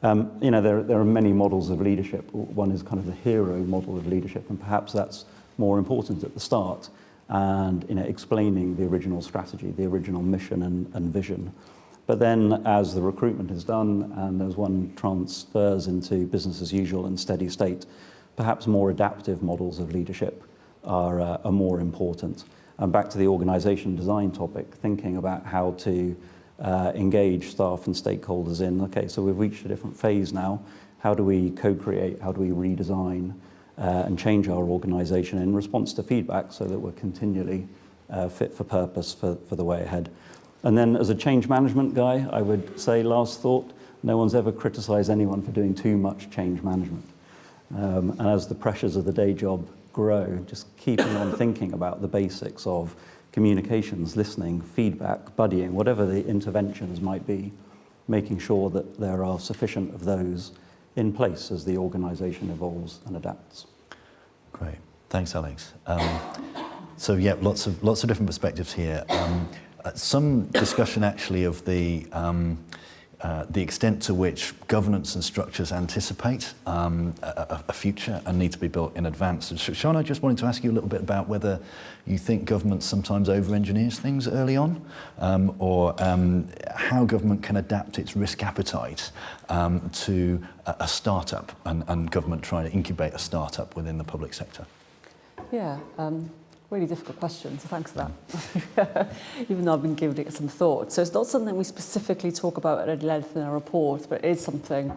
There are many models of leadership. One is kind of the hero model of leadership, and perhaps that's more important at the start, and explaining the original strategy, the original mission and vision. But then as the recruitment is done and as one transfers into business as usual and steady state, perhaps more adaptive models of leadership are more important. And back to the organisation design topic, thinking about how to engage staff and stakeholders in, okay, so we've reached a different phase now, how do we co-create, how do we redesign and change our organisation in response to feedback so that we're continually fit for purpose for the way ahead. And then as a change management guy, I would say, last thought, no one's ever criticised anyone for doing too much change management. And as the pressures of the day job grow, just keeping on thinking about the basics of communications, listening, feedback, buddying, whatever the interventions might be, making sure that there are sufficient of those in place as the organisation evolves and adapts. Great. Thanks, Alex. So yeah, lots of different perspectives here. Some discussion actually of the extent to which governance and structures anticipate a future and need to be built in advance. So, Sean, I just wanted to ask you a little bit about whether you think government sometimes over-engineers things early on, or how government can adapt its risk appetite to a startup and government trying to incubate a startup within the public sector. Yeah, really difficult question, so thanks for that. Even though I've been giving it some thought. So it's not something we specifically talk about at length in our report, but it is something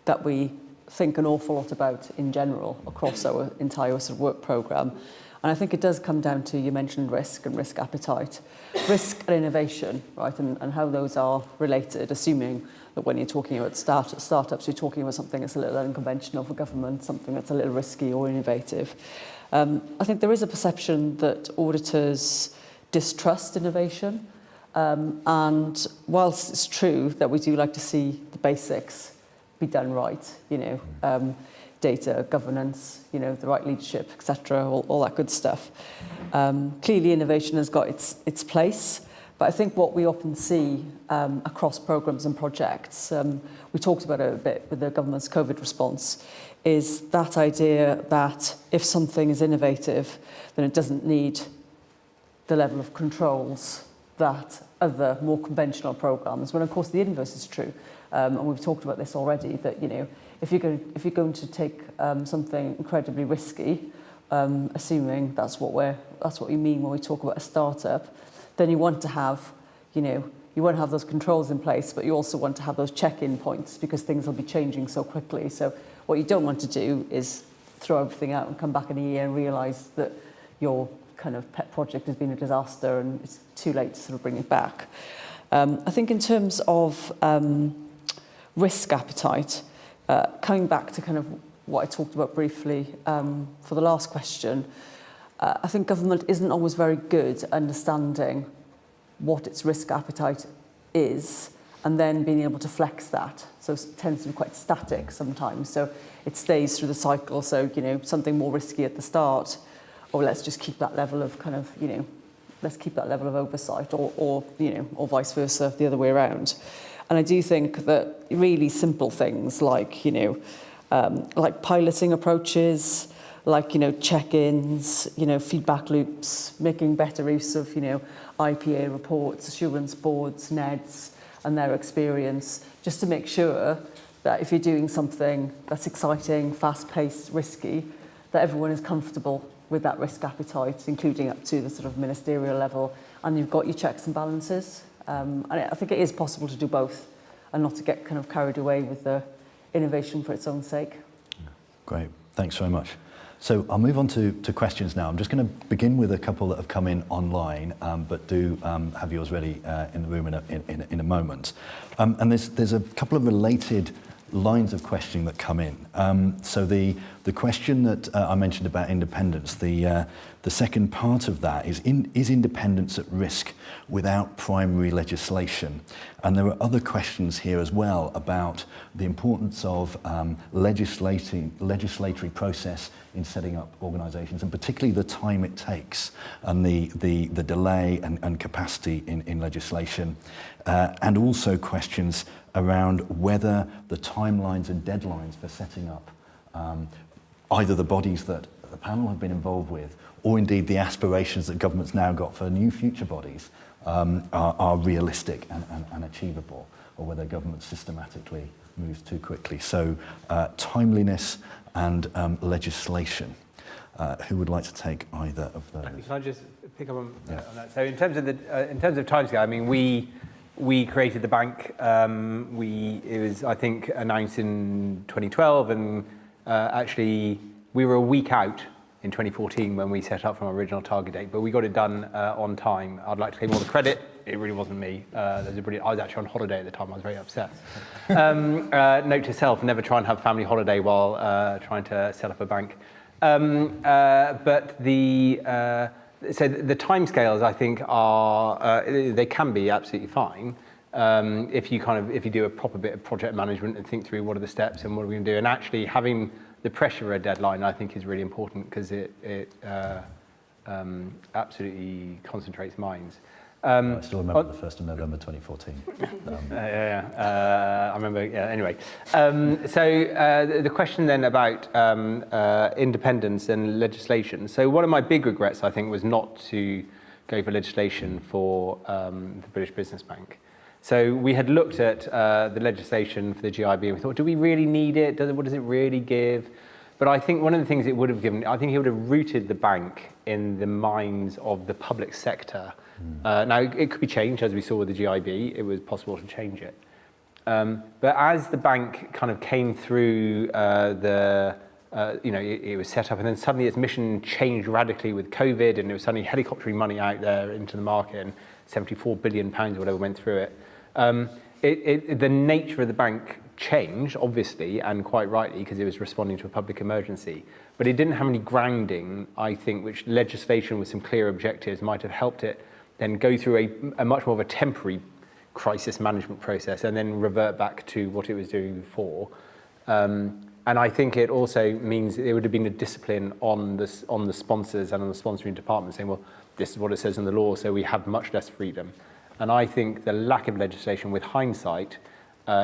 that we think an awful lot about in general across our entire sort of work programme. And I think it does come down to, you mentioned risk and risk appetite, risk and innovation, right, and how those are related, assuming that when you're talking about startups, you're talking about something that's a little unconventional for government, something that's a little risky or innovative. I think there is a perception that auditors distrust innovation, and whilst it's true that we do like to see the basics be done right, you know, data, governance, you know, the right leadership, etc., all that good stuff. Clearly, innovation has got its place, but I think what we often see across programmes and projects, we talked about it a bit with the government's COVID response, is that idea that if something is innovative, then it doesn't need the level of controls that other more conventional programmes, when of course the inverse is true. And we've talked about this already, that, you know, if you're going to take something incredibly risky, assuming that's what we mean when we talk about a startup, then you want to have, you know, you want to have those controls in place, but you also want to have those check-in points because things will be changing so quickly. So what you don't want to do is throw everything out and come back in a year and realise that your kind of pet project has been a disaster and it's too late to sort of bring it back. I think in terms of risk appetite, coming back to kind of what I talked about briefly for the last question, I think government isn't always very good at understanding what its risk appetite is and then being able to flex that. So it tends to be quite static sometimes. So it stays through the cycle. So, you know, something more risky at the start, or let's just keep that level of kind of, you know, let's keep that level of oversight, or you know, or vice versa, the other way around. And I do think that really simple things like, you know, like piloting approaches, like, you know, check-ins, you know, feedback loops, making better use of, you know, IPA reports, assurance boards, NEDs, and their experience, just to make sure that if you're doing something that's exciting, fast-paced, risky, that everyone is comfortable with that risk appetite, including up to the sort of ministerial level, and you've got your checks and balances. And I think it is possible to do both and not to get kind of carried away with the innovation for its own sake. Great, thanks very much. So I'll move on to questions now. I'm just going to begin with a couple that have come in online, but do have yours ready in the room in a moment. And there's a couple of related lines of questioning that come in. So the question that I mentioned about independence, the second part of that is independence at risk without primary legislation? And there are other questions here as well about the importance of legislatory process in setting up organisations, and particularly the time it takes and the delay and capacity in legislation. And also questions around whether the timelines and deadlines for setting up either the bodies that the panel have been involved with, or indeed the aspirations that government's now got for new future bodies are realistic and achievable, or whether government systematically moves too quickly. So timeliness and legislation. Who would like to take either of those? Can I just pick up on that? So in terms of timescale, I mean, we created the bank. It was, I think, announced in 2012, and actually we were a week out in 2014 when we set up from our original target date, but we got it done on time. I'd like to claim all the credit. It really wasn't me. I was actually on holiday at the time. I was very upset. Note to self: never try and have family holiday while trying to set up a bank. But so the timescales, I think, are they can be absolutely fine if you do a proper bit of project management and think through what are the steps and what are we going to do, and actually having the pressure of a deadline, I think, is really important, because absolutely concentrates minds. I still remember the 1st of November 2014. I remember, anyway. So the question then about independence and legislation. So one of my big regrets, I think, was not to go for legislation for the British Business Bank. So we had looked at the legislation for the GIB and we thought, do we really need it? What does it really give? But I think one of the things it would have given, I think it would have rooted the bank in the minds of the public sector. Now, it could be changed, as we saw with the GIB. It was possible to change it. But as the bank kind of came through it was set up, and then suddenly its mission changed radically with COVID, and there was suddenly helicoptering money out there into the market, and 74 billion pounds or whatever went through it. The nature of the bank changed, obviously, and quite rightly, because it was responding to a public emergency. But it didn't have any grounding, I think, which legislation with some clear objectives might have helped it then go through a much more of a temporary crisis management process and then revert back to what it was doing before. And I think it also means there would have been a discipline on the sponsors and on the sponsoring department saying, well, this is what it says in the law, so we have much less freedom. And I think the lack of legislation, with hindsight,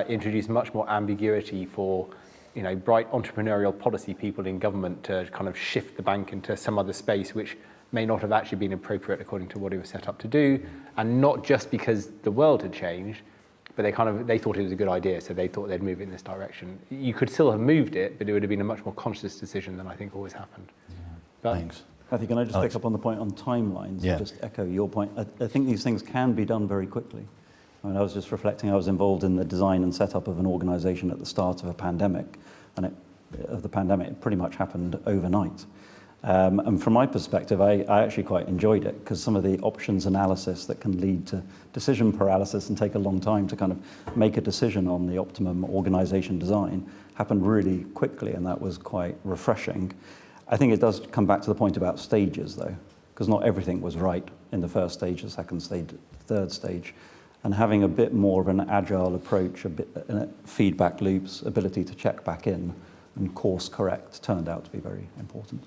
introduced much more ambiguity for bright entrepreneurial policy people in government to kind of shift the bank into some other space which may not have actually been appropriate according to what it was set up to do, and not just because the world had changed, but they thought it was a good idea, so they thought they'd move it in this direction. You could still have moved it, but it would have been a much more conscious decision than I think always happened. Yeah. Thanks. Matthew, can I just pick up on the point on timelines? Yeah. Just echo your point. I think these things can be done very quickly. I mean, I was just reflecting, I was involved in the design and setup of an organisation at the start of a pandemic, and it pretty much happened overnight. And from my perspective, I actually quite enjoyed it, because some of the options analysis that can lead to decision paralysis and take a long time to kind of make a decision on the optimum organisation design happened really quickly, and that was quite refreshing. I think it does come back to the point about stages, though, because not everything was right in the first stage, the second stage, third stage. And having a bit more of an agile approach, a bit feedback loops, ability to check back in and course correct turned out to be very important.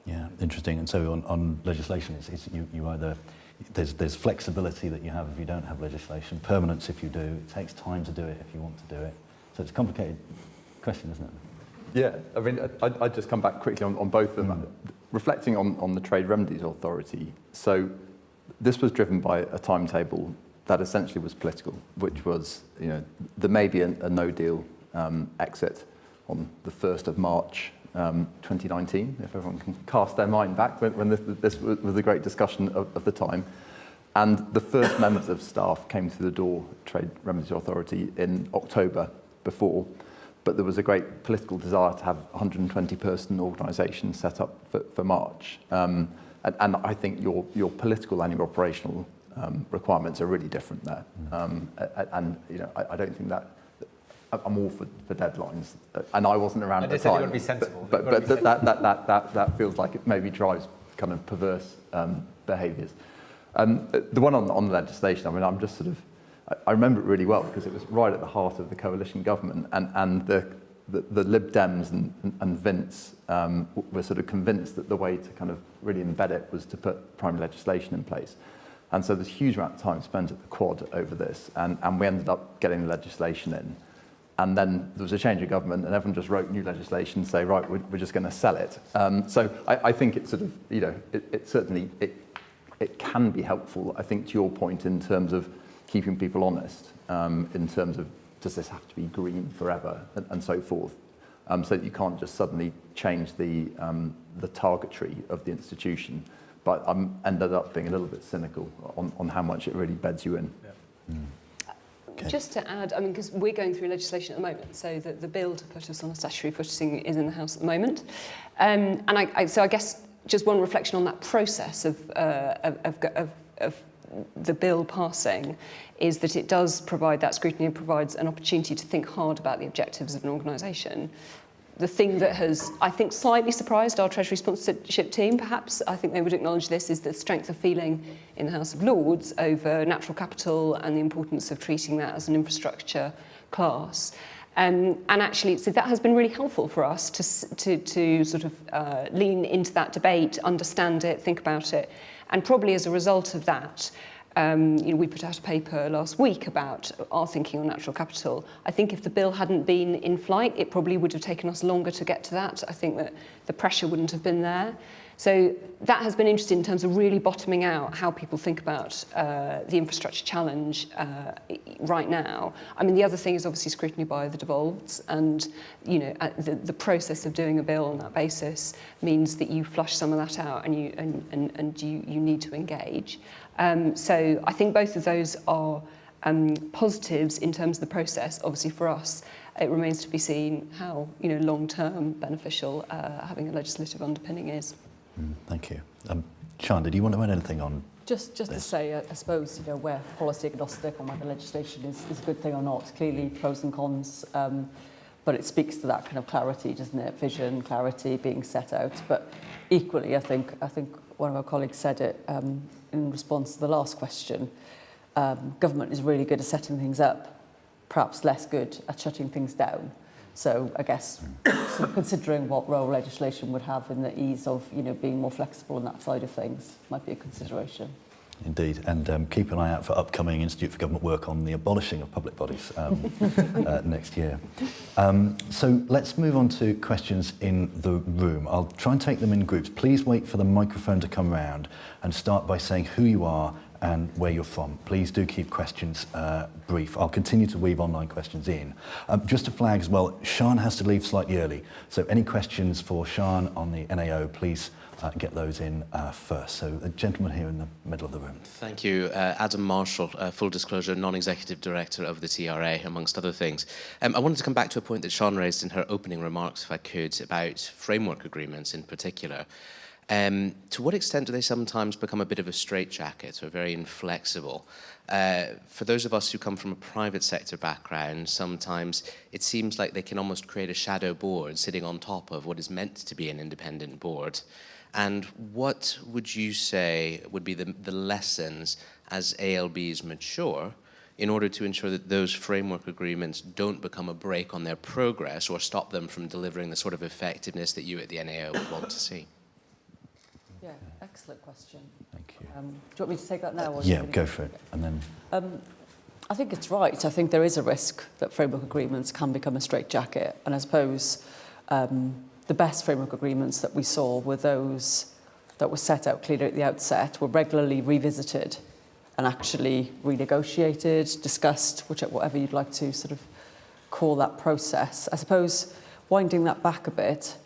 Yeah, interesting. And so on legislation, you either, there's flexibility that you have if you don't have legislation, permanence if you do, it takes time to do it if you want to do it. So it's a complicated question, isn't it? Yeah, I mean, I'd just come back quickly on both of them. Reflecting on the Trade Remedies Authority, so this was driven by a timetable that essentially was political, which was, there may be a no-deal exit on the 1st of March 2019, if everyone can cast their mind back when this was a great discussion of the time. And the first members of staff came through the door, Trade Remedies Authority, in October before, but there was a great political desire to have a 120-person organisation set up for March. And I think your political and your operational requirements are really different there. I don't think that, I'm all for deadlines, and I wasn't around at the time. I just said it would be sensible. But that feels like it maybe drives kind of perverse behaviours. The one on legislation, I mean, I'm just sort of, I remember it really well because it was right at the heart of the coalition government, and the Lib Dems and Vince were sort of convinced that the way to kind of really embed it was to put primary legislation in place. And so there's a huge amount of time spent at the Quad over this, and we ended up getting the legislation in. And then there was a change of government, and everyone just wrote new legislation to say, right, we're just going to sell it. So I think it's sort of, it certainly can be helpful, I think, to your point, in terms of keeping people honest, in terms of, does this have to be green forever, and so forth, so that you can't just suddenly change the targetry of the institution. But I ended up being a little bit cynical on how much it really beds you in. Yeah. Okay. Just to add, I mean, because we're going through legislation at the moment, so that the bill to put us on a statutory footing is in the House at the moment. So I guess just one reflection on that process of the bill passing is that it does provide that scrutiny and provides an opportunity to think hard about the objectives of an organisation. The thing that has, I think, slightly surprised our Treasury sponsorship team, perhaps, I think they would acknowledge this, is the strength of feeling in the House of Lords over natural capital and the importance of treating that as an infrastructure class. And actually, so that has been really helpful for us to sort of lean into that debate, understand it, think about it. And probably as a result of that, we put out a paper last week about our thinking on natural capital. I think if the bill hadn't been in flight, it probably would have taken us longer to get to that. I think that the pressure wouldn't have been there. So that has been interesting in terms of really bottoming out how people think about the infrastructure challenge right now. I mean, the other thing is obviously scrutiny by the devolveds, and the process of doing a bill on that basis means that you flush some of that out and you need to engage. So I think both of those are positives in terms of the process. Obviously for us, it remains to be seen how long-term beneficial having a legislative underpinning is. Thank you. Sian, did you want to add anything on Just to say, I suppose, we're policy agnostic on whether legislation is a good thing or not. Clearly, pros and cons, but it speaks to that kind of clarity, doesn't it? Vision, clarity being set out. But equally, I think one of our colleagues said it in response to the last question. Government is really good at setting things up, perhaps less good at shutting things down. So I guess sort of considering what role legislation would have in the ease of being more flexible on that side of things might be a consideration. Indeed, and keep an eye out for upcoming Institute for Government work on the abolishing of public bodies next year. So let's move on to questions in the room. I'll try and take them in groups. Please wait for the microphone to come round and start by saying who you are and where you're from. Please do keep questions brief. I'll continue to weave online questions in. Just to flag as well, Sian has to leave slightly early, so any questions for Sian on the NAO, please get those in first. So the gentleman here in the middle of the room. Thank you. Adam Marshall, full disclosure, non-executive director of the TRA, amongst other things. I wanted to come back to a point that Sian raised in her opening remarks, if I could, about framework agreements in particular. To what extent do they sometimes become a bit of a straitjacket or very inflexible? For those of us who come from a private sector background, sometimes it seems like they can almost create a shadow board sitting on top of what is meant to be an independent board. And what would you say would be the lessons as ALBs mature in order to ensure that those framework agreements don't become a brake on their progress or stop them from delivering the sort of effectiveness that you at the NAO would want to see? Yeah, excellent question. Thank you. Do you want me to take that now? Or Yeah, go for it. And then I think it's right. I think there is a risk that framework agreements can become a straitjacket. And I suppose the best framework agreements that we saw were those that were set out clearly at the outset, were regularly revisited and actually renegotiated, discussed, whatever you'd like to sort of call that process. I suppose winding that back a bit,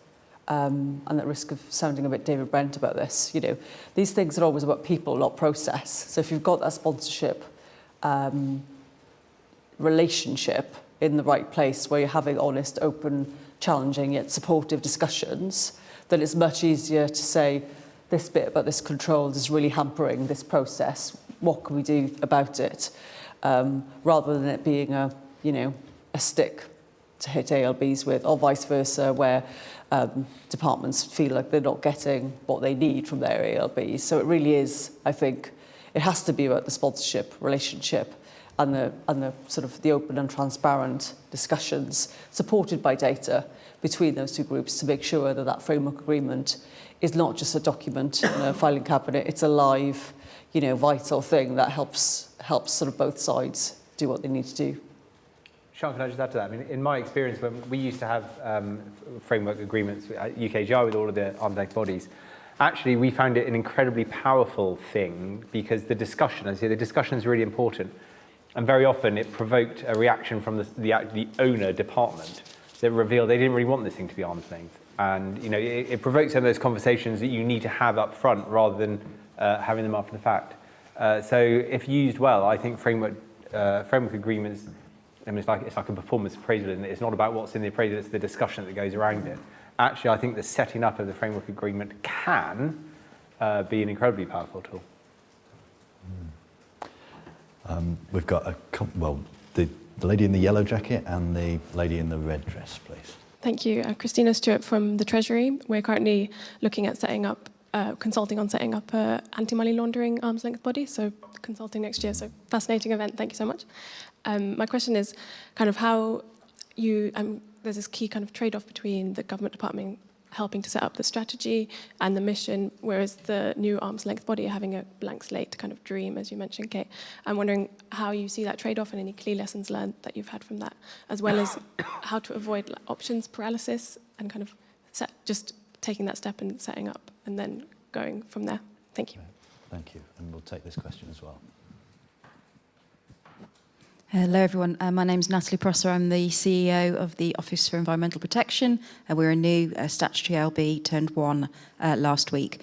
and at risk of sounding a bit David Brent about this, these things are always about people, not process. So if you've got that sponsorship relationship in the right place where you're having honest, open, challenging yet supportive discussions, then it's much easier to say this bit about this control is really hampering this process. What can we do about it? Rather than it being a stick to hit ALBs with, or vice versa, where departments feel like they're not getting what they need from their ALBs. So it really is, I think, it has to be about the sponsorship relationship and the sort of the open and transparent discussions supported by data between those two groups to make sure that that framework agreement is not just a document in a filing cabinet, it's a live, vital thing that helps sort of both sides do what they need to do. Sian, can I just add to that? I mean, in my experience, when we used to have framework agreements at UKGI with all of the arm's length bodies, actually we found it an incredibly powerful thing because the discussion is really important. And very often it provoked a reaction from the owner department that revealed they didn't really want this thing to be arm's length. And it provokes some of those conversations that you need to have up front rather than having them after the fact. So if used well, I think framework agreements, I mean, it's like a performance appraisal, and it's not about what's in the appraisal, it's the discussion that goes around it. Actually, I think the setting up of the framework agreement can be an incredibly powerful tool. we've got the lady in the yellow jacket and the lady in the red dress, please. Thank you. Christina Stewart from the Treasury. We're currently looking at setting up, consulting on setting up an anti-money laundering arm's length body, so consulting next year. So fascinating event. Thank you so much. My question is kind of how there's this key kind of trade-off between the government department helping to set up the strategy and the mission, whereas the new arm's length body are having a blank slate to kind of dream, as you mentioned, Kate. I'm wondering how you see that trade-off and any key lessons learned that you've had from that, as well as how to avoid options paralysis and kind of just taking that step and setting up and then going from there. Thank you. Thank you. And we'll take this question as well. Hello everyone, my name is Natalie Prosser. I'm the CEO of the Office for Environmental Protection. We're a new statutory LB, turned one last week.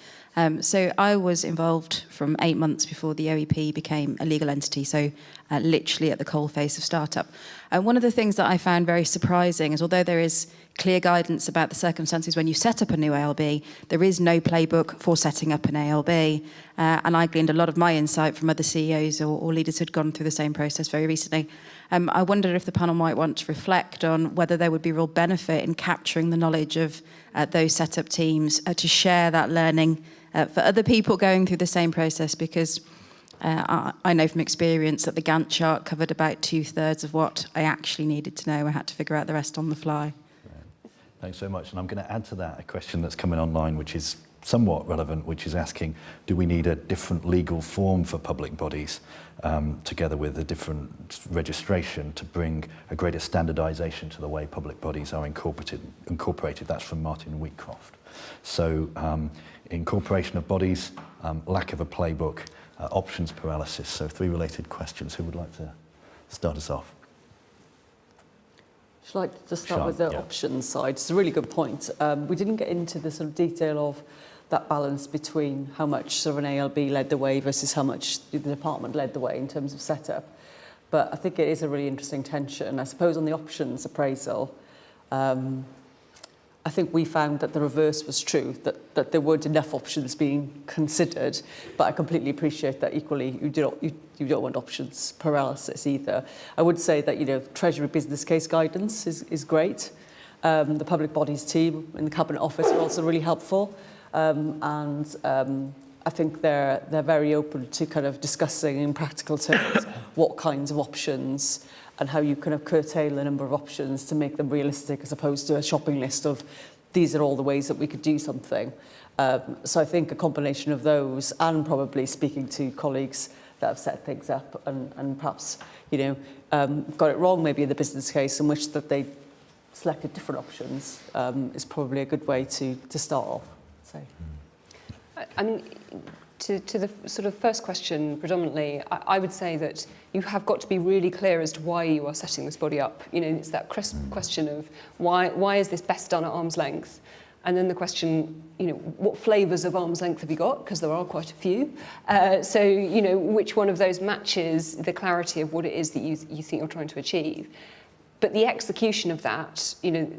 So I was involved from 8 months before the OEP became a legal entity, so literally at the coalface of startup. One of the things that I found very surprising is, although there is clear guidance about the circumstances when you set up a new ALB, there is no playbook for setting up an ALB. And I gleaned a lot of my insight from other CEOs or leaders who'd gone through the same process very recently. I wondered if the panel might want to reflect on whether there would be real benefit in capturing the knowledge of those setup teams to share that learning for other people going through the same process, because I know from experience that the Gantt chart covered about 2/3 of what I actually needed to know. I had to figure out the rest on the fly. Thanks so much. And I'm going to add to that a question that's coming online, which is somewhat relevant, which is asking, do we need a different legal form for public bodies, together with a different registration, to bring a greater standardisation to the way public bodies are incorporated? That's from Martin Wheatcroft. So incorporation of bodies, lack of a playbook, options paralysis. So 3 related questions. Who would like to start us off? I'd like to start with the options side. It's a really good point. We didn't get into the sort of detail of that balance between how much sort of an ALB led the way versus how much the department led the way in terms of setup. But I think it is a really interesting tension. I suppose on the options appraisal, I think we found that the reverse was true, that there weren't enough options being considered. But I completely appreciate that equally you don't want options paralysis either. I would say that, you know, Treasury business case guidance is great. The public bodies team in the Cabinet Office are also really helpful. I think they're very open to kind of discussing in practical terms what kinds of options and how you kind of curtail the number of options to make them realistic, as opposed to a shopping list of these are all the ways that we could do something. So I think a combination of those, and probably speaking to colleagues that have set things up and perhaps, you know, got it wrong maybe in the business case, in which that they selected different options, is probably a good way to start off. So. I mean, to the sort of first question predominantly, I would say that you have got to be really clear as to why you are setting this body up. You know, it's that crisp question of why is this best done at arm's length? And then the question, you know, what flavours of arm's length have you got? Because there are quite a few. So, you know, which one of those matches the clarity of what it is that you think you're trying to achieve? But the execution of that, you know,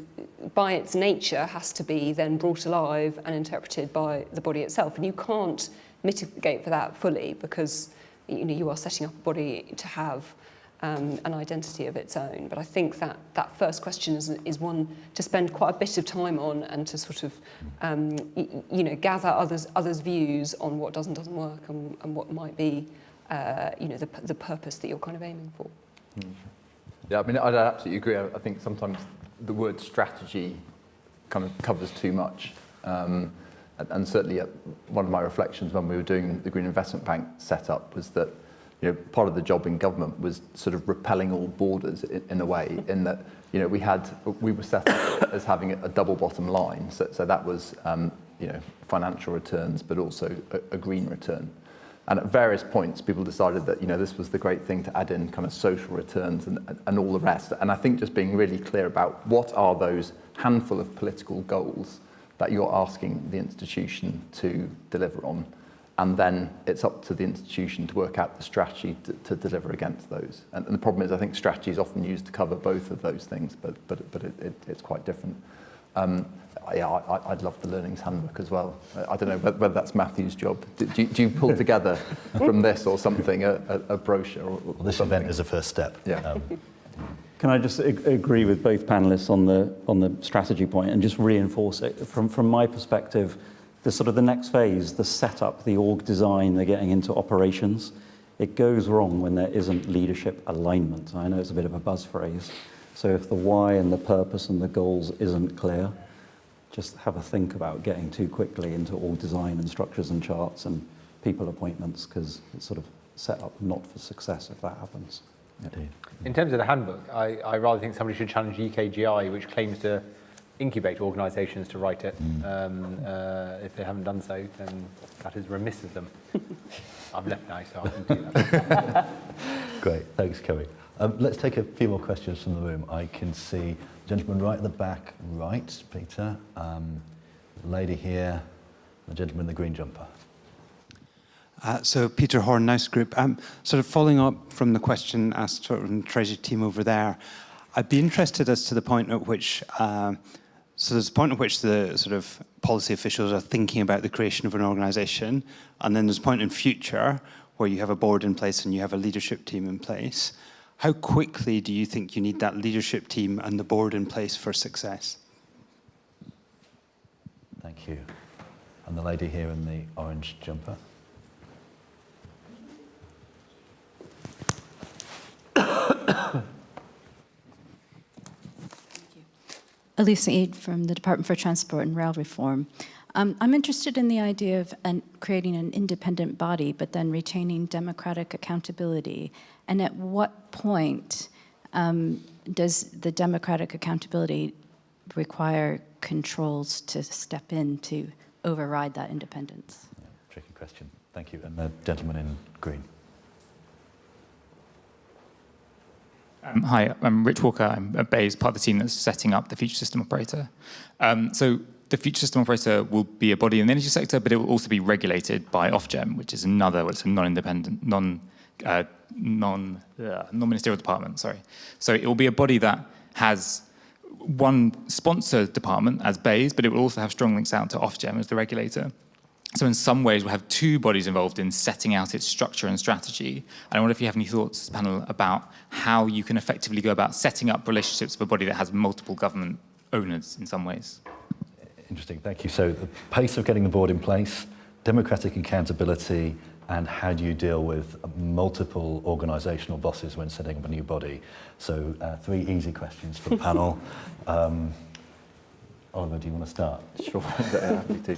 by its nature, has to be then brought alive and interpreted by the body itself. And you can't mitigate for that fully, because, you know, you are setting up a body to have an identity of its own. But I think that first question is one to spend quite a bit of time on, and to sort of, you know, gather others' views on what does and doesn't work, and what might be, you know, the purpose that you're kind of aiming for. Yeah, I mean, I absolutely agree. I think sometimes the word strategy kind of covers too much. And certainly one of my reflections when we were doing the Green Investment Bank setup was that, you know, part of the job in government was sort of repelling all borders in a way, in that, you know, we were set up as having a double bottom line. So that was, you know, financial returns, but also a green return. And at various points, people decided that, you know, this was the great thing to add in kind of social returns and all the rest. And I think just being really clear about what are those handful of political goals that you're asking the institution to deliver on. And then it's up to the institution to work out the strategy to deliver against those. And the problem is, I think strategy is often used to cover both of those things, but it's quite different. Yeah, I'd love the Learnings Handbook as well. I don't know whether that's Matthew's job. Do you pull together from this or something a brochure? Or this something? event is a first step. Yeah. Can I just agree with both panelists on the strategy point and just reinforce it from my perspective? The sort of the next phase, the setup, the org design, they're getting into operations. It goes wrong when there isn't leadership alignment. I know it's a bit of a buzz phrase, So if the why and the purpose and the goals isn't clear, just have a think about getting too quickly into all design and structures and charts and people appointments, because it's sort of set up not for success if that happens. Indeed. In terms of the handbook, I rather think somebody should challenge UKGI, which claims to incubate organisations to write it. If they haven't done so, then that is remiss of them. I've left now, so I can do that. Great, thanks, Kerry. Let's take a few more questions from the room. I can see the gentleman right at the back, right, Peter. The lady here, the gentleman in the green jumper. So Peter Horn, Nice Group. Sort of following up from the question asked from the Treasury team over there, I'd be interested as to the point at which, so there's a point at which the sort of policy officials are thinking about the creation of an organisation, and then there's a point in future where you have a board in place and you have a leadership team in place. How quickly do you think you need that leadership team and the board in place for success? Thank you. And the lady here in the orange jumper. Elise Eid from the Department for Transport and Rail Reform. I'm interested in the idea of creating an independent body, but then retaining democratic accountability. And at what point does the democratic accountability require controls to step in to override that independence? Yeah, tricky question. Thank you. And the gentleman in green. Hi, I'm Rich Walker. I'm at BEIS, part of the team that's setting up the Future System Operator. So the Future System Operator will be a body in the energy sector, but it will also be regulated by Ofgem, which is it's a non-independent, non-ministerial department, sorry. So it will be a body that has one sponsor department as BEIS, but it will also have strong links out to Ofgem as the regulator. So in some ways, we'll have two bodies involved in setting out its structure and strategy. And I wonder if you have any thoughts, panel, about how you can effectively go about setting up relationships with a body that has multiple government owners in some ways. Interesting, thank you. So the pace of getting the board in place, democratic accountability, and how do you deal with multiple organisational bosses when setting up a new body? So 3 easy questions for the panel. Oliver, do you want to start? Sure, happy to.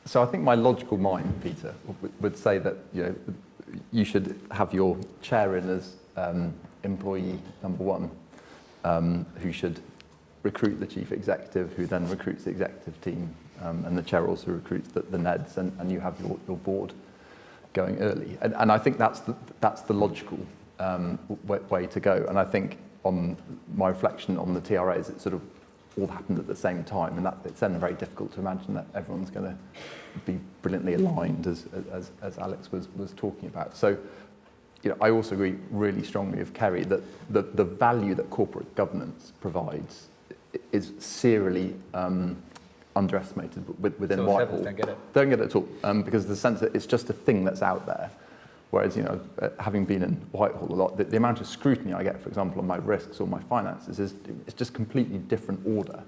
So I think my logical mind, Peter, would say that you should have your chair in as employee number 1, who should recruit the chief executive, who then recruits the executive team, and the chair also recruits the NEDs, and you have your board going early. And I think that's the logical way to go. And I think on my reflection on the TRAs, it sort of all happened at the same time, and it's then very difficult to imagine that everyone's going to be brilliantly aligned, as Alex was talking about. So, I also agree really strongly with Kerry that the value that corporate governance provides is serially underestimated within Whitehall. Don't get it. Don't get it at all, because the sense that it's just a thing that's out there. Whereas, having been in Whitehall a lot, the amount of scrutiny I get, for example, on my risks or my finances it's just completely different order,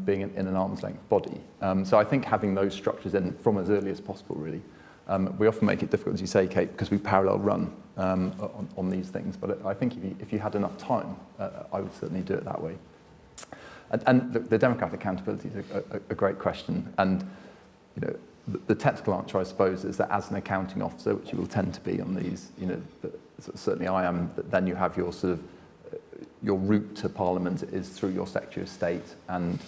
being in an arm's length body. So I think having those structures in from as early as possible, really. We often make it difficult, as you say, Kate, because we parallel run on these things. But I think if you had enough time, I would certainly do it that way. And the democratic accountability is a great question. And, the technical answer, I suppose, is that as an accounting officer, which you will tend to be on these, certainly I am, but then you have your sort of, your route to Parliament is through your Secretary of State and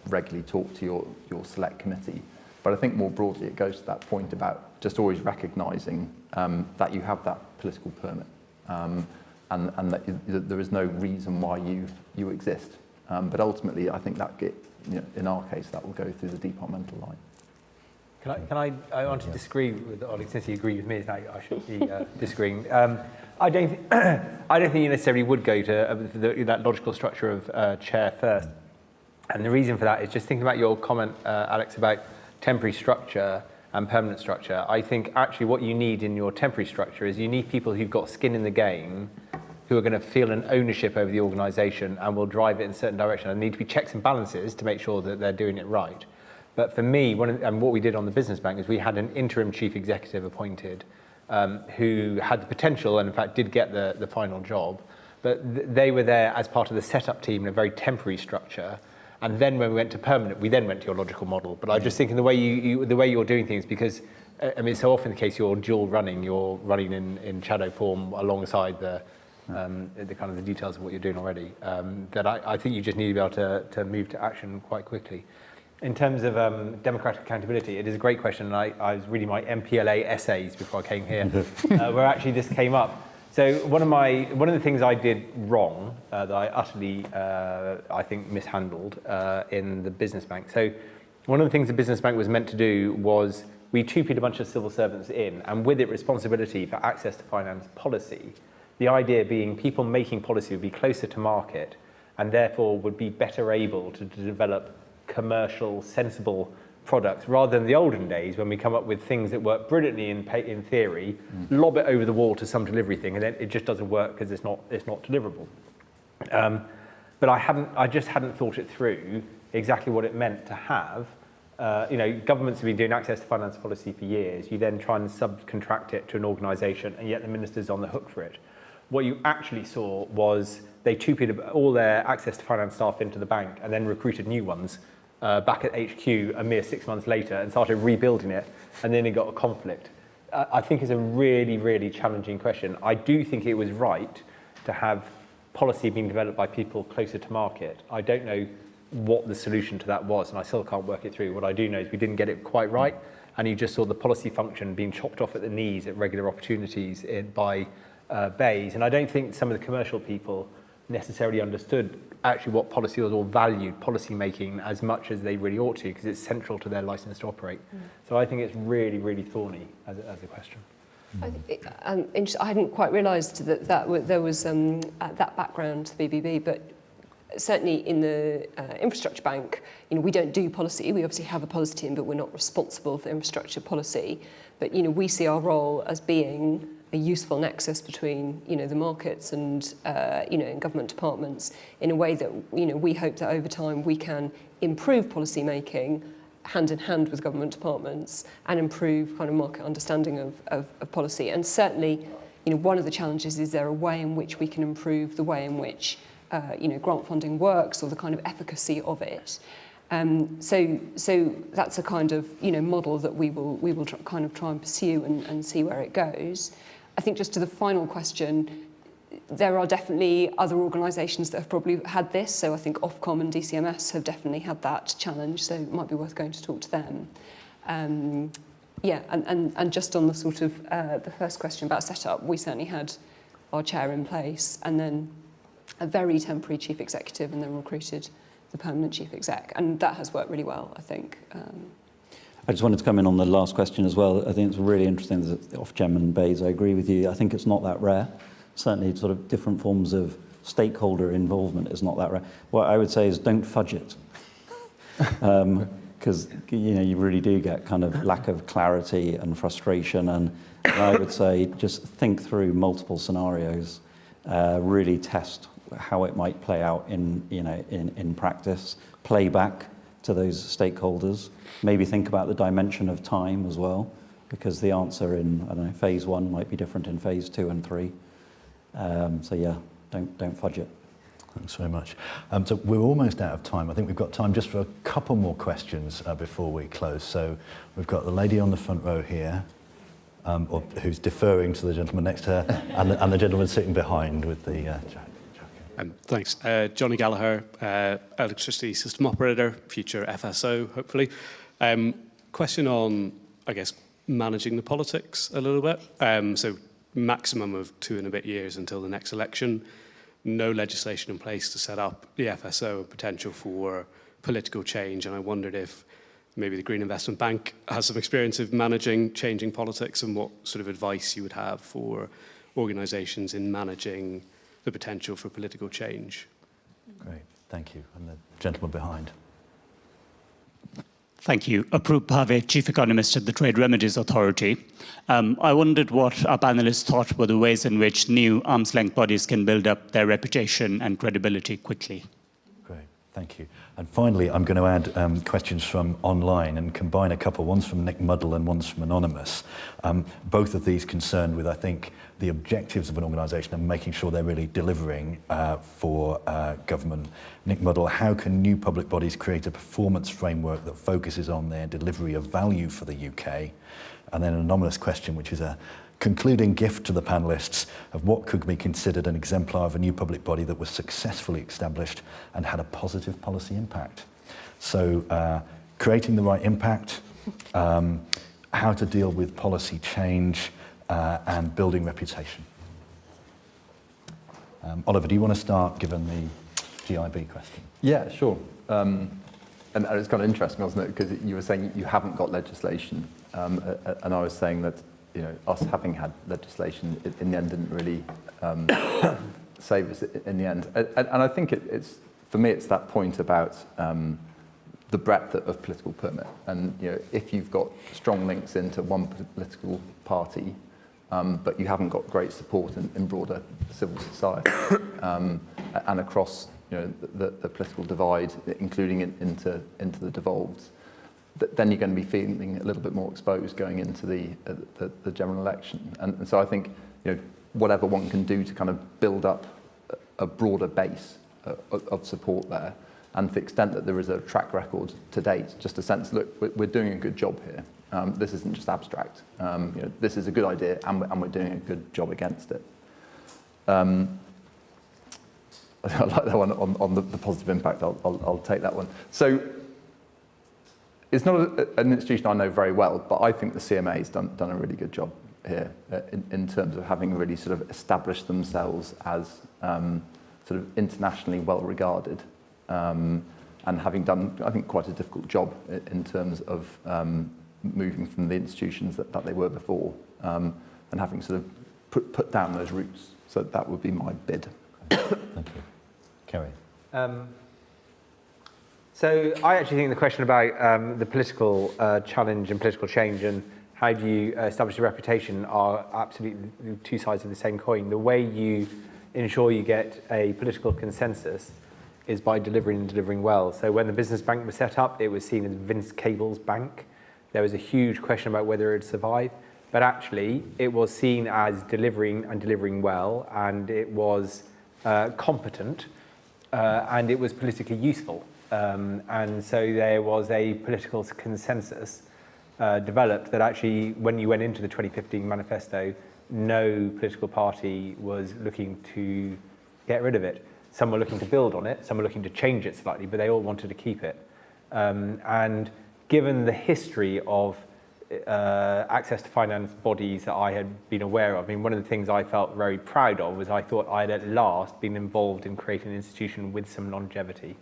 regularly talk to your select committee. But I think more broadly it goes to that point about just always recognising that you have that political permit and that there is no reason why you exist. But ultimately, I think that in our case, that will go through the departmental line. I want to disagree with Ollie, since he agreed with me, I should be disagreeing. I don't think you necessarily would go to that logical structure of chair first. And the reason for that is just thinking about your comment, Alex, about temporary structure and permanent structure. I think actually what you need in your temporary structure is you need people who've got skin in the game, who are going to feel an ownership over the organisation and will drive it in a certain direction. There need to be checks and balances to make sure that they're doing it right. But for me, and what we did on the business bank is we had an interim chief executive appointed who had the potential and in fact did get the final job, but they were there as part of the setup team in a very temporary structure. And then when we went to permanent, we then went to your logical model. But I just think in the way you're doing things, because I mean, it's so often the case you're dual running, you're running in shadow form alongside the kind of the details of what you're doing already, that I think you just need to be able to move to action quite quickly. In terms of democratic accountability, it is a great question. And I was reading my MPLA essays before I came here, where actually this came up. So one of the things I did wrong that I utterly, I think, mishandled in the business bank. So one of the things the business bank was meant to do was we two-peat a bunch of civil servants in, and with it responsibility for access to finance policy. The idea being people making policy would be closer to market and therefore would be better able to develop commercial, sensible products rather than the olden days when we come up with things that work brilliantly in theory, lob it over the wall to some delivery thing, and then it just doesn't work because it's not deliverable. But I just hadn't thought it through exactly what it meant to have. Governments have been doing access to finance policy for years. You then try and subcontract it to an organisation, and yet the minister's on the hook for it. What you actually saw was they two-peated all their access to finance staff into the bank and then recruited new ones back at HQ a mere 6 months later and started rebuilding it, and then it got a conflict. I think it's a really, really challenging question. I do think it was right to have policy being developed by people closer to market. I don't know what the solution to that was, and I still can't work it through. What I do know is we didn't get it quite right, and you just saw the policy function being chopped off at the knees at regular opportunities by Bays. And I don't think some of the commercial people necessarily understood actually what policy was or valued policy making as much as they really ought to, because it's central to their license to operate. So I think it's really, really thorny as a question. I hadn't quite realised that there was that background to the BBB, but certainly in the infrastructure bank, we don't do policy. We obviously have a policy team, but we're not responsible for infrastructure policy. But we see our role as being a useful nexus between the markets and and government departments in a way that we hope that over time we can improve policy making hand in hand with government departments and improve kind of market understanding of policy. And certainly, one of the challenges is there a way in which we can improve the way in which grant funding works or the kind of efficacy of it. So that's a kind of model that we will try and pursue and see where it goes. I think just to the final question, there are definitely other organisations that have probably had this. So I think Ofcom and DCMS have definitely had that challenge. So it might be worth going to talk to them. And just on the sort of the first question about setup, we certainly had our chair in place, and then a very temporary chief executive, and then recruited the permanent chief exec, and that has worked really well, I think. I just wanted to come in on the last question as well. I think it's really interesting that Ofgem and Bays, I agree with you. I think it's not that rare. Certainly sort of different forms of stakeholder involvement is not that rare. What I would say is don't fudge it. Because you really do get kind of lack of clarity and frustration, and I would say just think through multiple scenarios, really test how it might play out in practice, play back to those stakeholders, maybe think about the dimension of time as well, because the answer in phase 1 might be different in phase 2 and 3. So yeah, don't fudge it. Thanks very much. So we're almost out of time. I think we've got time just for a couple more questions before we close. So we've got the lady on the front row here, or who's deferring to the gentleman next to her, and the gentleman sitting behind with the jacket. Thanks. Johnny Gallagher, electricity system operator, future FSO, hopefully. Question on, I guess, managing the politics a little bit. So maximum of 2 and a bit years until the next election. No legislation in place to set up the FSO, a potential for political change. And I wondered if maybe the Green Investment Bank has some experience of managing changing politics, and what sort of advice you would have for organisations in managing the potential for political change. Great, thank you. And the gentleman behind. Thank you. Aproop Bhave, Chief Economist at the Trade Remedies Authority. I wondered what our panelists thought were the ways in which new arm's length bodies can build up their reputation and credibility quickly. Great, thank you. And finally, I'm going to add questions from online and combine a couple, one's from Nick Muddle and one's from Anonymous. Both of these concerned with, I think, the objectives of an organisation and making sure they're really delivering for government. Nick Muddle, how can new public bodies create a performance framework that focuses on their delivery of value for the UK? And then an anonymous question, which is a concluding gift to the panellists of what could be considered an exemplar of a new public body that was successfully established and had a positive policy impact. So creating the right impact, how to deal with policy change, and building reputation. Oliver, do you want to start given the GIB question? Yeah, sure. And it's kind of interesting, wasn't it? Because you were saying you haven't got legislation, and I was saying that us having had legislation in the end didn't really save us in the end. And I think it's for me it's that point about the breadth of political permit. And if you've got strong links into one political party, but you haven't got great support in broader civil society and across the political divide, including into the devolved, then you're going to be feeling a little bit more exposed going into the general election. And so I think whatever one can do to kind of build up a broader base of support there, and to the extent that there is a track record to date, just a sense, look, we're doing a good job here. This isn't just abstract. This is a good idea, and we're doing a good job against it. I like that one on the positive impact. I'll take that one. So it's not an institution I know very well, but I think the CMA has done a really good job here in terms of having really sort of established themselves as sort of internationally well regarded, and having done, I think, quite a difficult job in terms of moving from the institutions that they were before, and having sort of put down those roots. So that would be my bid. Thank you. Kerry. So I actually think the question about the political challenge and political change and how do you establish a reputation are absolutely two sides of the same coin. The way you ensure you get a political consensus is by delivering and delivering well. So when the business bank was set up, it was seen as Vince Cable's bank. There was a huge question about whether it would survive, but actually it was seen as delivering and delivering well, and it was competent, and it was politically useful. And so there was a political consensus developed that actually, when you went into the 2015 manifesto, no political party was looking to get rid of it. Some were looking to build on it, some were looking to change it slightly, but they all wanted to keep it. And given the history of access to finance bodies that I had been aware of, I mean, one of the things I felt very proud of was I thought I'd at last been involved in creating an institution with some longevity.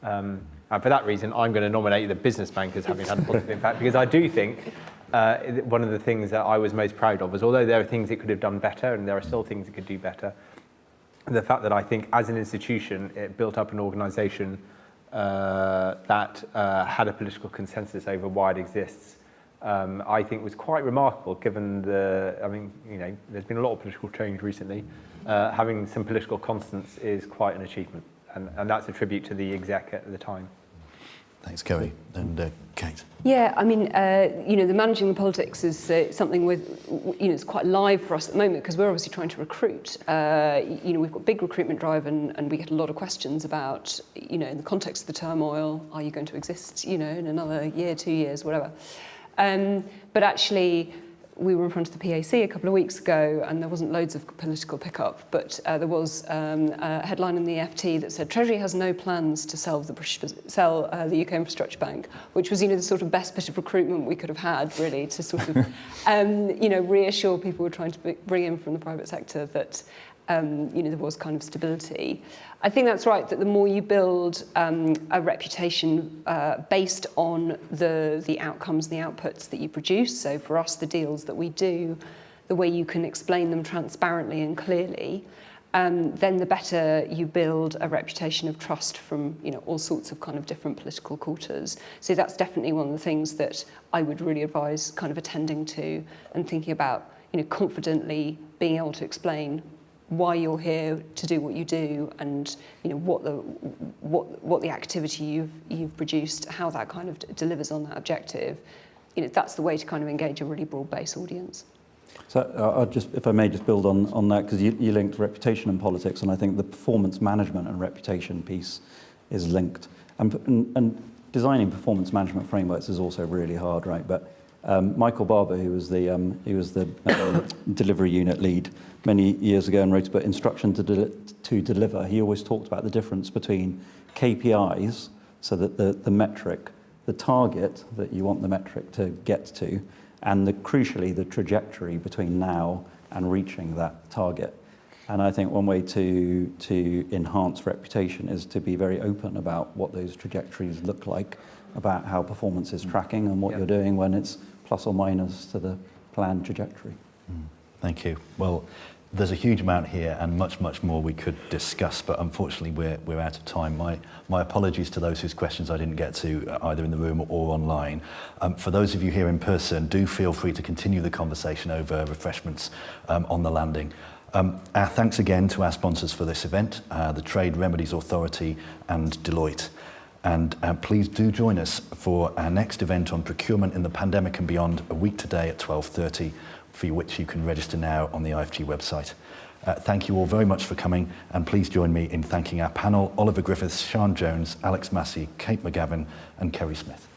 And for that reason, I'm going to nominate the business bank as having had a positive impact, because I do think one of the things that I was most proud of was, although there are things it could have done better, and there are still things it could do better, the fact that I think as an institution, it built up an organisation that had a political consensus over why it exists, I think was quite remarkable given there's been a lot of political change recently. Having some political constants is quite an achievement. And that's a tribute to the exec at the time. Thanks, Kerry. And Kate. Yeah, I mean, the managing the politics is something it's quite live for us at the moment because we're obviously trying to recruit. We've got a big recruitment drive and we get a lot of questions about, in the context of the turmoil, are you going to exist, in another year, 2 years, whatever. But actually, we were in front of the PAC a couple of weeks ago and there wasn't loads of political pickup, but there was a headline in the FT that said Treasury has no plans to sell the UK Infrastructure Bank, which was, the sort of best bit of recruitment we could have had, really, to sort of, reassure people we're trying to bring in from the private sector that, there was kind of stability. I think that's right, that the more you build a reputation based on the outcomes, the outputs that you produce, so for us, the deals that we do, the way you can explain them transparently and clearly, then the better you build a reputation of trust from all sorts of kind of different political quarters. So that's definitely one of the things that I would really advise kind of attending to and thinking about, confidently being able to explain why you're here to do what you do, and what the activity you've produced, how that kind of delivers on that objective. That's the way to kind of engage a really broad-based audience. So I'll just, if I may, just build on that, because you linked reputation and politics, and I think the performance management and reputation piece is linked. And designing performance management frameworks is also really hard, right? But Michael Barber, who was the delivery unit lead many years ago and wrote about instruction to deliver, he always talked about the difference between KPIs, so that the metric, the target that you want the metric to get to, and crucially the trajectory between now and reaching that target. And I think one way to enhance reputation is to be very open about what those trajectories look like, about how performance is tracking and what you're doing when it's plus or minus to the planned trajectory. Thank you. Well, there's a huge amount here and much, much more we could discuss, but unfortunately we're out of time. My apologies to those whose questions I didn't get to, either in the room or online. For those of you here in person, do feel free to continue the conversation over refreshments on the landing. Our thanks again to our sponsors for this event, the Trade Remedies Authority and Deloitte. And please do join us for our next event on procurement in the pandemic and beyond, a week today at 12:30, for which you can register now on the IFG website. Thank you all very much for coming, and please join me in thanking our panel, Oliver Griffiths, Sian Jones, Alex Massey, Kate McGavin and Kerry Smith.